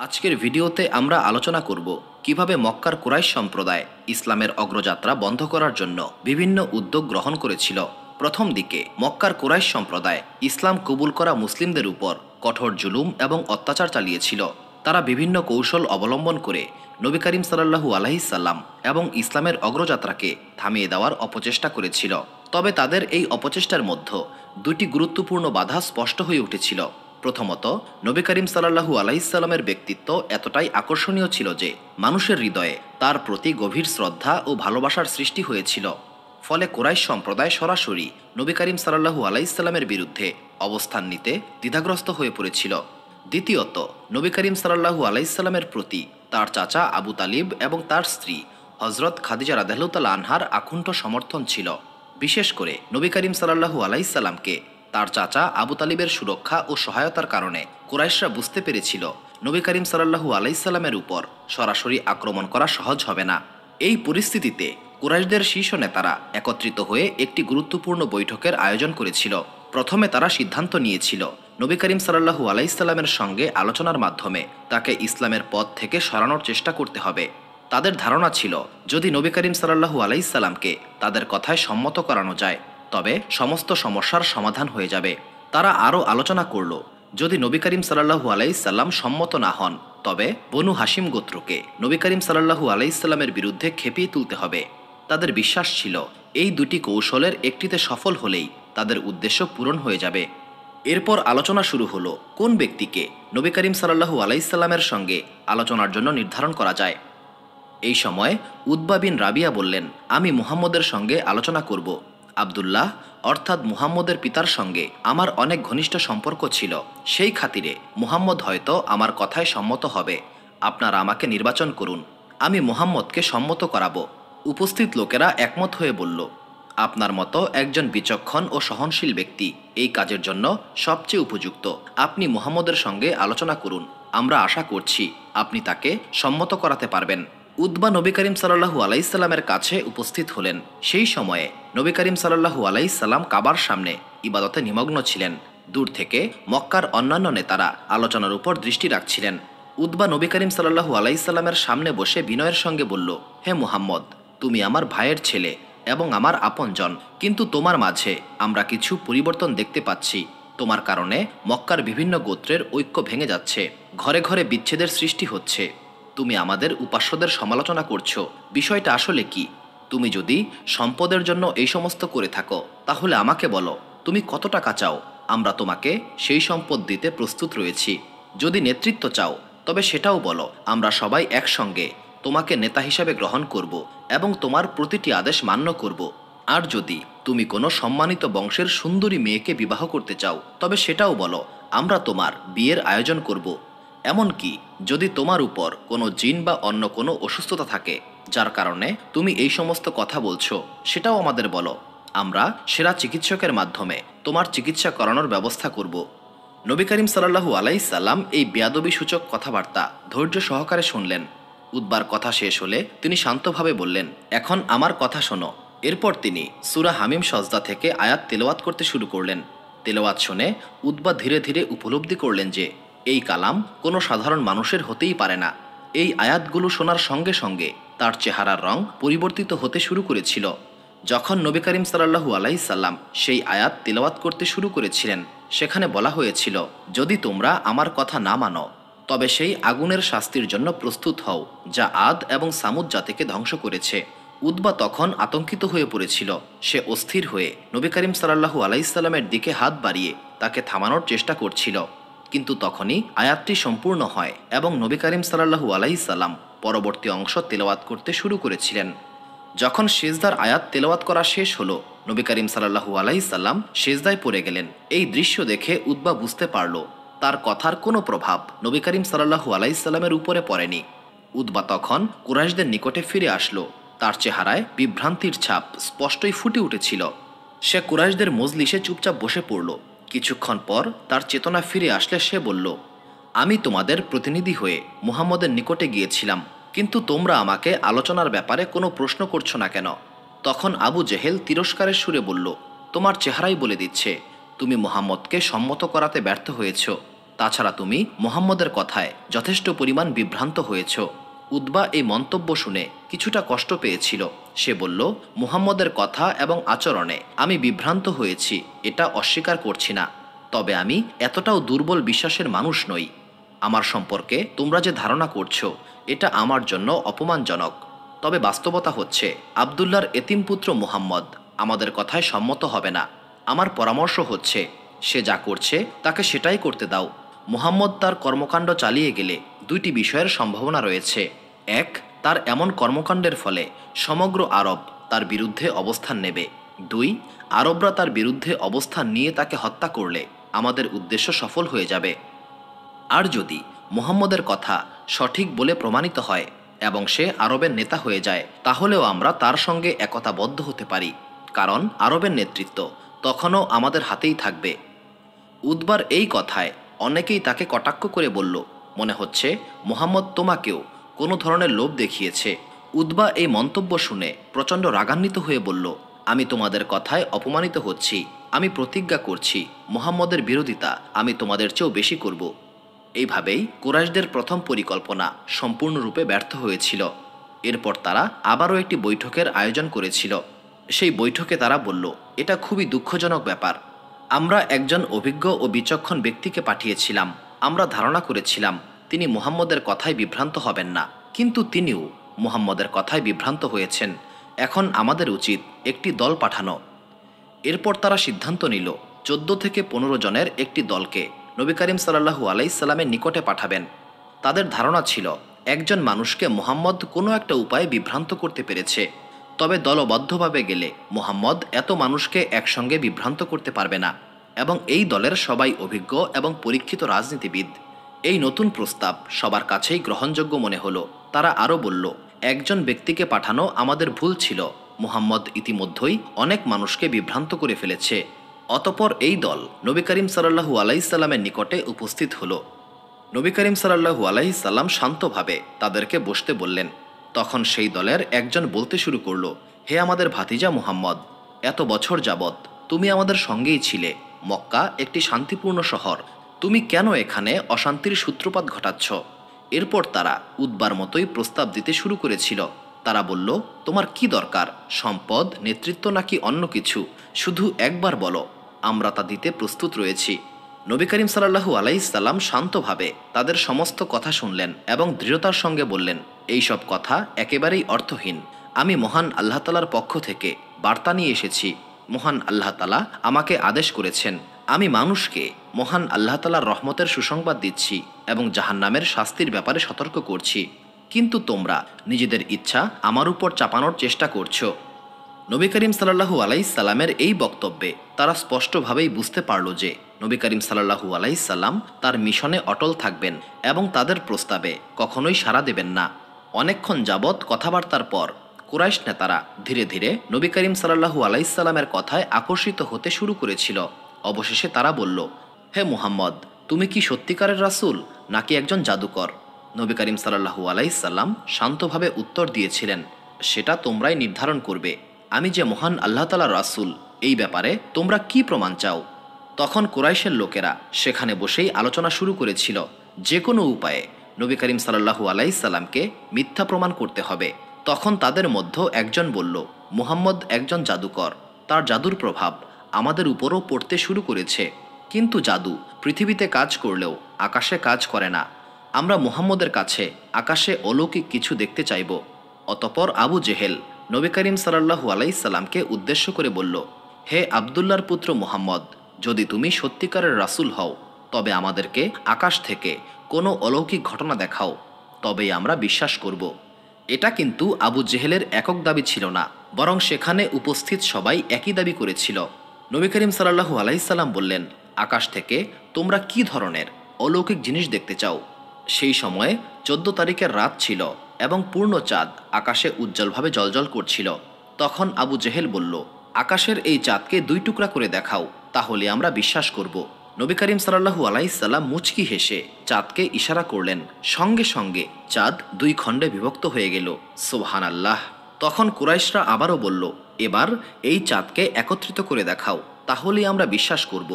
আজকের ভিডিওতে আমরা আলোচনা করব কিভাবে মক্কার কুরাইশ সম্প্রদায় ইসলামের অগ্রযাত্রা বন্ধ করার জন্য বিভিন্ন উদ্যোগ গ্রহণ করেছিল। প্রথম দিকে মক্কার কুরাইশ সম্প্রদায় ইসলাম কবুল করা মুসলিমদের উপর কঠোর জুলুম এবং অত্যাচার চালিয়েছিল। তারা বিভিন্ন কৌশল অবলম্বন করে নবী করিম সাল্লাল্লাহু আলাইহি সাল্লাম এবং ইসলামের অগ্রযাত্রাকে থামিয়ে দেওয়ার অপচেষ্টা করেছিল। তবে তাদের এই অপচেষ্টার মধ্যে দুটি গুরুত্বপূর্ণ বাধা স্পষ্ট হয়ে উঠেছিল। প্রথমত, নবী করিম সাল্লাল্লাহু আলাইহি সাল্লামের ব্যক্তিত্ব এতটাই আকর্ষণীয় ছিল যে মানুষের হৃদয়ে তার প্রতি গভীর শ্রদ্ধা ও ভালোবাসার সৃষ্টি হয়েছিল। ফলে কুরাইশ সম্প্রদায় সরাসরি নবী করিম সাল্লাল্লাহু আলাইহি সাল্লামের বিরুদ্ধে অবস্থান নিতে দ্বিধাগ্রস্ত হয়ে পড়েছিল। দ্বিতীয়ত, নবী করিম সাল্লাল্লাহু আলাইহি সাল্লামের প্রতি তার চাচা আবু তালিব এবং তার স্ত্রী হজরত খাদিজা রাদিয়াল্লাহু তাআলা আনহার আকুণ্ঠ সমর্থন ছিল। বিশেষ করে নবী করিম সাল্লাল্লাহু আলাইহি সাল্লামকে তার চাচা আবু তালিবের সুরক্ষা ও সহায়তার কারণে কুরাইশরা বুঝতে পেরেছিল নবী করিম সাল্লাল্লাহু আলাইহি সাল্লামের উপর সরাসরি আক্রমণ করা সহজ হবে না। এই পরিস্থিতিতে কুরাইশদের শীর্ষ নেতারা একত্রিত হয়ে একটি গুরুত্বপূর্ণ বৈঠকের আয়োজন করেছিল। প্রথমে তারা সিদ্ধান্ত নিয়েছিল নবী করিম সাল্লাল্লাহু আলাইহি সাল্লামের সঙ্গে আলোচনার মাধ্যমে তাকে ইসলামের পথ থেকে সরানোর চেষ্টা করতে হবে। তাদের ধারণা ছিল যদি নবী করিম সাল্লাল্লাহু আলাইহি সাল্লামকে তাদের কথায় সম্মত করানো যায় তবে সমস্ত সমস্যার সমাধান হয়ে যাবে। তারা আরও আলোচনা করল যদি নবী করিম সাল্লাল্লাহু আলাইহি সাল্লাম সম্মত না হন তবে বনু হাশিম গোত্রকে নবী করিম সাল্লাল্লাহু আলাইহি সাল্লামের বিরুদ্ধে খেপিয়ে তুলতে হবে। তাদের বিশ্বাস ছিল এই দুটি কৌশলের একটিতে সফল হলেই তাদের উদ্দেশ্য পূরণ হয়ে যাবে। এরপর আলোচনা শুরু হলো কোন ব্যক্তিকে নবী করিম সাল্লাল্লাহু আলাইহি সাল্লামের সঙ্গে আলোচনার জন্য নির্ধারণ করা যায়। এই সময় উতবা বিন রাবিয়া বললেন, আমি মুহাম্মদের সঙ্গে আলোচনা করব। আব্দুল্লাহ অর্থাৎ মুহাম্মদের পিতার সঙ্গে আমার অনেক ঘনিষ্ঠ সম্পর্ক ছিল, সেই খাতিরে মুহাম্মদ হয়তো আমার কথায় সম্মত হবে। আপনারা আমাকে নির্বাচন করুন, আমি মুহাম্মদকে সম্মত করাবো। উপস্থিত লোকেরা একমত হয়ে বলল, আপনার মতো একজন বিচক্ষণ ও সহনশীল ব্যক্তি এই কাজের জন্য সবচেয়ে উপযুক্ত। আপনি মুহাম্মদের সঙ্গে আলোচনা করুন, আমরা আশা করছি আপনি তাকে সম্মত করাতে পারবেন। উতবা নবী করিম সাল্লাল্লাহু আলাইহি সাল্লামের কাছে উপস্থিত হলেন। সেই সময়ে নবী করিম সাল্লাল্লাহু আলাইহি সাল্লাম কাবার সামনে ইবাদতে নিমগ্ন ছিলেন। দূর থেকে মক্কার অন্যান্য নেতারা আলোচনার উপর দৃষ্টি রাখছিলেন। উতবা নবী করিম সাল্লাল্লাহু আলাইহি সাল্লামের সামনে বসে বিনয়ের সঙ্গে বলল, হে মুহাম্মদ, তুমি আমার ভাইয়ের ছেলে এবং আমার আপনজন, কিন্তু তোমার মাঝে আমরা কিছু পরিবর্তন দেখতে পাচ্ছি। তোমার কারণে মক্কার বিভিন্ন গোত্রের ঐক্য ভেঙে যাচ্ছে, ঘরে ঘরে বিচ্ছেদের সৃষ্টি হচ্ছে। তুমি আমাদের উপাস্যদের সমালোচনা করছো, বিষয়টা আসলে কি? তুমি যদি সম্পদের জন্য এই সমস্ত করে থাকো তাহলে আমাকে বলো তুমি কত টাকা চাও, আমরা তোমাকে সেই সম্পদ দিতে প্রস্তুত রয়েছি। যদি নেতৃত্ব চাও তবে সেটাও বলো, আমরা সবাই একসঙ্গে তোমাকে নেতা হিসাবে গ্রহণ করব এবং তোমার প্রতিটি আদেশ মান্য করব। আর যদি তুমি কোনো সম্মানিত বংশের সুন্দরী মেয়েকে বিবাহ করতে চাও তবে সেটাও বলো, আমরা তোমার বিয়ের আয়োজন করব। এমনকি যদি তোমার উপর কোনো জিন বা অন্য কোনো অসুস্থতা থাকে যার কারণে তুমি এই সমস্ত কথা বলছো, সেটাও আমাদের বলো, আমরা সেরা চিকিৎসকের মাধ্যমে তোমার চিকিৎসা করানোর ব্যবস্থা করব। নবী করিম সাল্লাল্লাহু আলাইহি সাল্লাম এই বেয়াদবি সূচক কথাবার্তা ধৈর্য সহকারে শুনলেন। উতবার কথা শেষ হলে তিনি শান্তভাবে বললেন, এখন আমার কথা শোনো। এরপর তিনি সূরা হামিম সজদা থেকে আয়াত তেলাওয়াত করতে শুরু করলেন। তেলাওয়াত শুনে উতবা ধীরে ধীরে উপলব্ধি করলেন যে এই কালাম কোনো সাধারণ মানুষের হতেই পারে না। এই আয়াতগুলো শোনার সঙ্গে সঙ্গে তার চেহারার রং পরিবর্তিত হতে শুরু করেছিল। যখন নবী করিম সাল্লাল্লাহু আলাইহি সাল্লাম সেই আয়াত তেলাওয়াত করতে শুরু করেছিলেন সেখানে বলা হয়েছিল, যদি তোমরা আমার কথা না মানো তবে সেই আগুনের শাস্তির জন্য প্রস্তুত হও যা আদ এবং সামুদ জাতিকে ধ্বংস করেছে। উতবা তখন আতঙ্কিত হয়ে পড়েছিল। সে অস্থির হয়ে নবী করিম সাল্লাল্লাহু আলাইহি সাল্লামের দিকে হাত বাড়িয়ে তাকে থামানোর চেষ্টা করছিল। কিন্তু তখনই আয়াতটি সম্পূর্ণ হয় এবং নবী করিম সাল্লাল্লাহু আলাইহি সাল্লাম পরবর্তী অংশ তেলাওয়াত করতে শুরু করেছিলেন। যখন সিজদার আয়াত তেলাওয়াত করা শেষ হলো, নবী করিম সাল্লাল্লাহু আলাইহি সাল্লাম সিজদায় পড়ে গেলেন। এই দৃশ্য দেখে উতবা বুঝতে পারল তার কথার কোনো প্রভাব নবী করিম সাল্লাল্লাহু আলাইহি সাল্লামের উপরে পড়েনি। উতবা তখন কুরাইশদের নিকটে ফিরে আসলো। তার চেহারায় বিভ্রান্তির ছাপ স্পষ্টই ফুটে উঠেছিল। সে কুরাইশদের মজলিসে চুপচাপ বসে পড়ল। কিছুক্ষণ পর তার চেতনা ফিরে আসলে সে বলল, আমি তোমাদের প্রতিনিধি হয়ে মুহাম্মদের নিকটে গিয়েছিলাম, কিন্তু তোমরা আমাকে আলোচনার ব্যাপারে কোনো প্রশ্ন করছো না কেন? তখন আবু জেহেল তিরস্কারের সুরে বলল, তোমার চেহারাই বলে দিচ্ছে তুমি মুহাম্মদকে সম্মত করাতে ব্যর্থ হয়েছ। তাছাড়া তুমি মুহাম্মদের কথায় যথেষ্ট পরিমাণ বিভ্রান্ত হয়েছ। উতবা এই মন্তব্য শুনে কিছুটা কষ্ট পেয়েছিল। সে বলল, মুহাম্মদের কথা এবং আচরণে আমি বিভ্রান্ত হয়েছি, এটা অস্বীকার করছি না। তবে আমি এতটাও দুর্বল বিশ্বাসের মানুষ নই। আমার সম্পর্কে তোমরা যে ধারণা করছো এটা আমার জন্য অপমানজনক। তবে বাস্তবতা হচ্ছে আবদুল্লাহর এতিম পুত্র মুহাম্মদ আমাদের কথায় সম্মত হবে না। আমার পরামর্শ হচ্ছে সে যা করছে তাকে সেটাই করতে দাও। মুহাম্মদ তার কর্মকাণ্ড চালিয়ে গেলে দুইটি বিষয়ের সম্ভাবনা রয়েছে। এক, তার এমন কর্মকাণ্ডের ফলে সমগ্র আরব তার বিরুদ্ধে অবস্থান নেবে। দুই, আরবরা তার বিরুদ্ধে অবস্থান নিয়ে তাকে হত্যা করলে আমাদের উদ্দেশ্য সফল হয়ে যাবে। আর যদি মুহাম্মদের কথা সঠিক বলে প্রমাণিত হয় এবং সে আরবের নেতা হয়ে যায়, তাহলেও আমরা তার সঙ্গে একতাবদ্ধ হতে পারি, কারণ আরবের নেতৃত্ব তখনও আমাদের হাতেই থাকবে। উতবার এই কথায় অনেকেই তাকে কটাক্ষ করে বলল, মনে হচ্ছে মুহাম্মদ তোমাকেও কোনো ধরনের লোভ দেখিয়েছে। উতবা এই মন্তব্য শুনে প্রচণ্ড রাগান্বিত হয়ে বলল, আমি তোমাদের কথায় অপমানিত হচ্ছি। আমি প্রতিজ্ঞা করছি মুহাম্মদের বিরোধিতা আমি তোমাদের চেয়েও বেশি করব। এইভাবেই কুরাইশদের প্রথম পরিকল্পনা সম্পূর্ণরূপে ব্যর্থ হয়েছিল। এরপর তারা আবারও একটি বৈঠকের আয়োজন করেছিল। সেই বৈঠকে তারা বলল, এটা খুবই দুঃখজনক ব্যাপার। আমরা একজন অভিজ্ঞ ও বিচক্ষণ ব্যক্তিকে পাঠিয়েছিলাম। আমরা ধারণা করেছিলাম তিনি মুহাম্মদের কথায় বিভ্রান্ত হবেন না, কিন্তু তিনিও মুহাম্মদের কথায় বিভ্রান্ত হয়েছেন। এখন আমাদের উচিত একটি দল পাঠানো। এরপর তারা সিদ্ধান্ত নিল 14 থেকে 15 জনের একটি দলকে নবী করিম সাল্লাল্লাহু আলাইহি সাল্লামের নিকটে পাঠাবেন। তাদের ধারণা ছিল একজন মানুষকে মুহাম্মদ কোনো একটা উপায়ে বিভ্রান্ত করতে পেরেছে, তবে দলবদ্ধভাবে গেলে মুহাম্মদ এত মানুষকে একসঙ্গে বিভ্রান্ত করতে পারবে না, এবং এই দলের সবাই অভিজ্ঞ এবং পরীক্ষিত রাজনীতিবিদ। এই নতুন প্রস্তাব সবার কাছেই গ্রহণযোগ্য মনে হলো। তারা আরও বলল, একজন ব্যক্তিকে পাঠানো আমাদের ভুল ছিল। মুহাম্মদ ইতিমধ্যেই অনেক মানুষকে বিভ্রান্ত করে ফেলেছে। অতপর এই দল নবী করিম সাল্লাল্লাহু আলাইহি সাল্লামের নিকটে উপস্থিত হলো। নবী করিম সাল্লাল্লাহু আলাইহি সাল্লাম শান্তভাবে তাদেরকে বসতে বললেন। তখন সেই দলের একজন বলতে শুরু করলো, হে আমাদের ভাতিজা মুহাম্মদ, এত বছর যাবৎ তুমি আমাদের সঙ্গেই ছিলে। মক্কা একটি শান্তিপূর্ণ শহর, তুমি কেন এখানে অশান্তির সূত্রপাত ঘটাচ্ছ? এরপর তারা উতবার মতোই প্রস্তাব দিতে শুরু করেছিল। তারা বলল, তোমার কি দরকার? সম্পদ, নেতৃত্ব নাকি অন্য কিছু? শুধু একবার বলো, আমরা তা দিতে প্রস্তুত রয়েছি। নবী করিম সাল্লাল্লাহু আলাইহি সাল্লাম শান্তভাবে তাদের সমস্ত কথা শুনলেন এবং দৃঢ়তার সঙ্গে বললেন, এই সব কথা একেবারেই অর্থহীন। আমি মহান আল্লাহ তাআলার পক্ষ থেকে বার্তা নিয়ে এসেছি। মহান আল্লাহ তাআলা আমাকে আদেশ করেছেন, আমি মানুষকে মহান আল্লাহ তাআলার রহমতের সুসংবাদ দিচ্ছি এবং জাহান্নামের শাস্তির ব্যাপারে সতর্ক করছি, কিন্তু তোমরা নিজেদের ইচ্ছা আমার উপর চাপানোর চেষ্টা করছো। নবী করিম সাল্লাল্লাহু আলাইহি সাল্লামের এই বক্তব্যে তারা স্পষ্টভাবেই বুঝতে পারল যে নবী করিম সাল্লাল্লাহু আলাইহি সাল্লাম তার মিশনে অটল থাকবেন এবং তাদের প্রস্তাবে কখনোই সাড়া দেবেন না। অনেকক্ষণ যাবৎ কথাবার্তার পর কুরাইশ নেতারা ধীরে ধীরে নবী করিম সাল্লাল্লাহু আলাইহি সাল্লামের কথায় আকর্ষিত হতে শুরু করেছিল। অবশেষে তারা বলল, হে মুহাম্মদ, তুমি কি সত্যিকারের রাসূল নাকি একজন জাদুকর? নবী করিম সাল্লাল্লাহু আলাইহি সাল্লাম শান্তভাবে উত্তর দিয়েছিলেন, সেটা তোমরাই নির্ধারণ করবে। আমি যে মহান আল্লাহ তাআলার রাসূল, এই ব্যাপারে তোমরা কি প্রমাণ চাও? তখন কুরাইশের লোকেরা সেখানে বসেই আলোচনা শুরু করেছিল, যে কোনো উপায়ে নবী করিম সাল্লাল্লাহু আলাইহি সাল্লামকে মিথ্যা প্রমাণ করতে হবে। তখন তাদের মধ্যে একজন বলল, মুহাম্মদ একজন জাদুকর, তার জাদুর প্রভাব আমাদের উপরও পড়তে শুরু করেছে, কিন্তু জাদু পৃথিবীতে কাজ করলেও আকাশে কাজ করে না। আমরা মুহাম্মদের কাছে আকাশে অলৌকিক কিছু দেখতে চাইব। অতপর আবু জেহেল নবী করিম সাল্লাল্লাহু আলাইহি সাল্লামকে উদ্দেশ্য করে বলল, হে আবদুল্লাহর পুত্র মুহাম্মদ, যদি তুমি সত্যিকারের রাসূল হও তবে আমাদেরকে আকাশ থেকে কোনো অলৌকিক ঘটনা দেখাও, তবেই আমরা বিশ্বাস করব। এটা কিন্তু আবু জেহেলের একক দাবি ছিল না, বরং সেখানে উপস্থিত সবাই একই দাবি করেছিল। নবী করিম সাল্লাল্লাহু আলাইহি সাল্লাম বললেন, আকাশ থেকে তোমরা কি ধরনের অলৌকিক জিনিস দেখতে চাও? সেই সময়ে 14 তারিখের রাত ছিল এবং পূর্ণ চাঁদ আকাশে উজ্জ্বলভাবে জ্বলজ্বল করছিল। তখন আবু জেহেল বলল, আকাশের এই চাঁদকে 2 টুকরা করে দেখাও, তাহলে আমরা বিশ্বাস করব। নবী করিম সাল্লাল্লাহু আলাইহি সাল্লাম মুচকি হেসে চাঁদকে ইশারা করলেন। সঙ্গে সঙ্গে চাঁদ 2 খণ্ডে বিভক্ত হয়ে গেল। সুবহানাল্লাহ। তখন কুরাইশরা আবারও বলল, এবার এই চাঁদকে একত্রিত করে দেখাও, তাহলেই আমরা বিশ্বাস করব।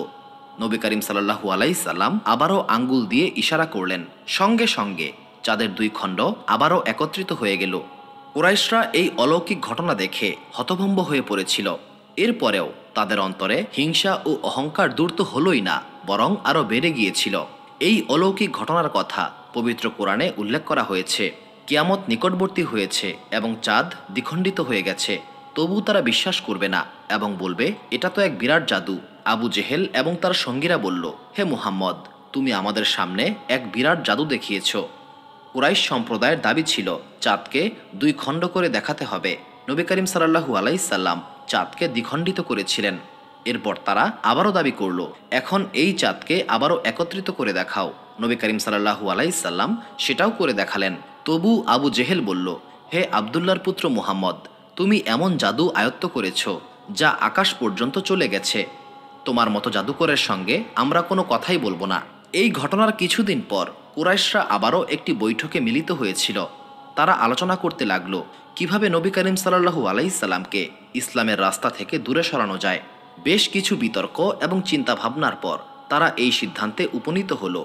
নবী করিম সাল্লাল্লাহু আলাইহি সাল্লাম আবারও আঙ্গুল দিয়ে ইশারা করলেন। সঙ্গে সঙ্গে চাঁদের দুই খণ্ড আবারও একত্রিত হয়ে গেল। কুরাইশরা এই অলৌকিক ঘটনা দেখে হতভম্ব হয়ে পড়েছিল। এরপরেও তাদের অন্তরে হিংসা ও অহংকার দূর তো হলোই না, বরং আরও বেড়ে গিয়েছিল। এই অলৌকিক ঘটনার কথা পবিত্র কোরআনে উল্লেখ করা হয়েছে। কিয়ামত নিকটবর্তী হয়েছে এবং চাঁদ দ্বিখণ্ডিত হয়ে গেছে, তবু তারা বিশ্বাস করবে না এবং বলবে, এটা তো এক বিরাট জাদু। আবু জেহেল এবং তার সঙ্গীরা বলল, হে মুহাম্মদ, তুমি আমাদের সামনে এক বিরাট জাদু দেখিয়েছ। কুরাইশ সম্প্রদায়ের দাবি ছিল চাঁদকে দুই খণ্ড করে দেখাতে হবে। নবী করিম সাল্লাল্লাহু আলাইহি সাল্লাম চাঁদকে দ্বিখণ্ডিত করেছিলেন। এরপর তারা আবারও দাবি করল, এখন এই চাঁদকে আবারও একত্রিত করে দেখাও। নবী করিম সাল্লাল্লাহু আলাইহি সাল্লাম সেটাও করে দেখালেন। তবু আবু জেহেল বলল, হে আবদুল্লাহর পুত্র মুহাম্মদ, তুমি এমন জাদু আয়ত্ত করেছ যা আকাশ পর্যন্ত চলে গেছে। তোমার মতো জাদুকরের সঙ্গে আমরা কোনো কথাই বলবো না। এই ঘটনার কিছুদিন পর কুরাইশরা আবারও একটি বৈঠকে মিলিত হয়েছিল। তারা আলোচনা করতে লাগলো কিভাবে নবী করিম সাল্লাল্লাহু আলাইহি সাল্লামকে ইসলামের রাস্তা থেকে দূরে সরানো যায়। বেশ কিছু বিতর্ক এবং চিন্তাভাবনার পর তারা এই সিদ্ধান্তে উপনীত হলো,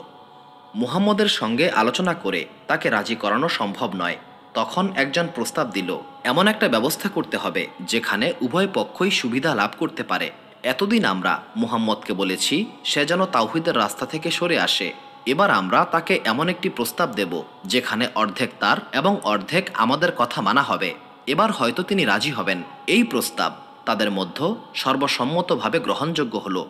মুহাম্মদের সঙ্গে আলোচনা করে তাকে রাজি করানো সম্ভব নয়। তখন একজন প্রস্তাব দিল, এমন একটা ব্যবস্থা করতে হবে যেখানে উভয় পক্ষই সুবিধা লাভ করতে পারে। এতদিন আমরা মুহাম্মদকে বলেছি সে যেন তাওহীদের রাস্তা থেকে সরে আসে। এবার আমরা তাকে এমন একটি প্রস্তাব দেব যেখানে অর্ধেক তার এবং অর্ধেক আমাদের কথা মানা হবে। এবার হয়তো তিনি রাজি হবেন। এই প্রস্তাব তাদের মধ্যে সর্বসম্মতভাবে গ্রহণযোগ্য হলো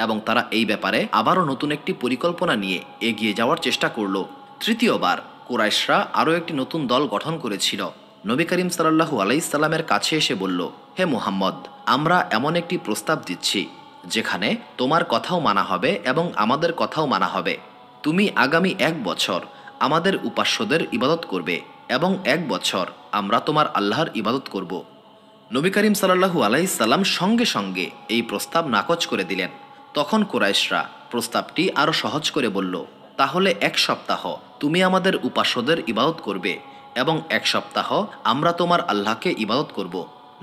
এবং তারা এই ব্যাপারে আবারও নতুন একটি পরিকল্পনা নিয়ে এগিয়ে যাওয়ার চেষ্টা করল। তৃতীয়বার কুরাইশরা আরও একটি নতুন দল গঠন করেছিল। নবী করিম সাল্লাল্লাহু আলাইহি সাল্লামের কাছে এসে বলল, হে মুহাম্মদ, আমরা এমন একটি প্রস্তাব দিচ্ছি যেখানে তোমার কথাও মানা হবে এবং আমাদের কথাও মানা হবে। তুমি আগামী 1 বছর আমাদের উপাস্যদের ইবাদত করবে এবং 1 বছর আমরা তোমার আল্লাহর ইবাদত করব। নবী করিম সাল্লাল্লাহু আলাইহি সাল্লাম সঙ্গে সঙ্গে এই প্রস্তাব নাকচ করে দিলেন। তখন কুরাইশরা প্রস্তাবটি আরও সহজ করে বলল, তাহলে 1 সপ্তাহ তুমি আমাদের উপাস্যদের ইবাদত করবে এবং 1 সপ্তাহ আমরা তোমার আল্লাহকে ইবাদত করব।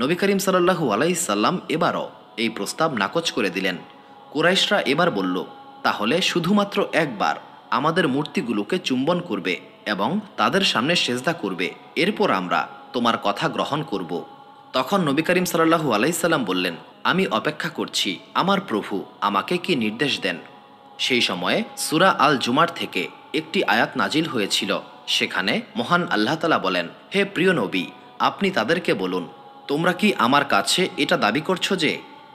নবী করিম সাল্লাল্লাহু আলাইহি সাল্লাম এবারও এই প্রস্তাব নাকচ করে দিলেন। কুরাইশরা এবার বলল, তাহলে শুধুমাত্র একবার আমাদের মূর্তিগুলোকে চুম্বন করবে এবং তাদের সামনে সেজদা করবে, এরপর আমরা তোমার কথা গ্রহণ করব। তখন নবী করিম সাল্লাল্লাহু আলাইহি সাল্লাম বললেন, আমি অপেক্ষা করছি আমার প্রভু আমাকে কি নির্দেশ দেন। সেই সময়ে সূরা আল জুমার থেকে একটি আয়াত নাজিল হয়েছিল। সেখানে মহান আল্লাহ তাআলা বলেন, হে প্রিয় নবী, আপনি তাদেরকে বলুন, তোমরা কি আমার কাছে এটা দাবি করছো যে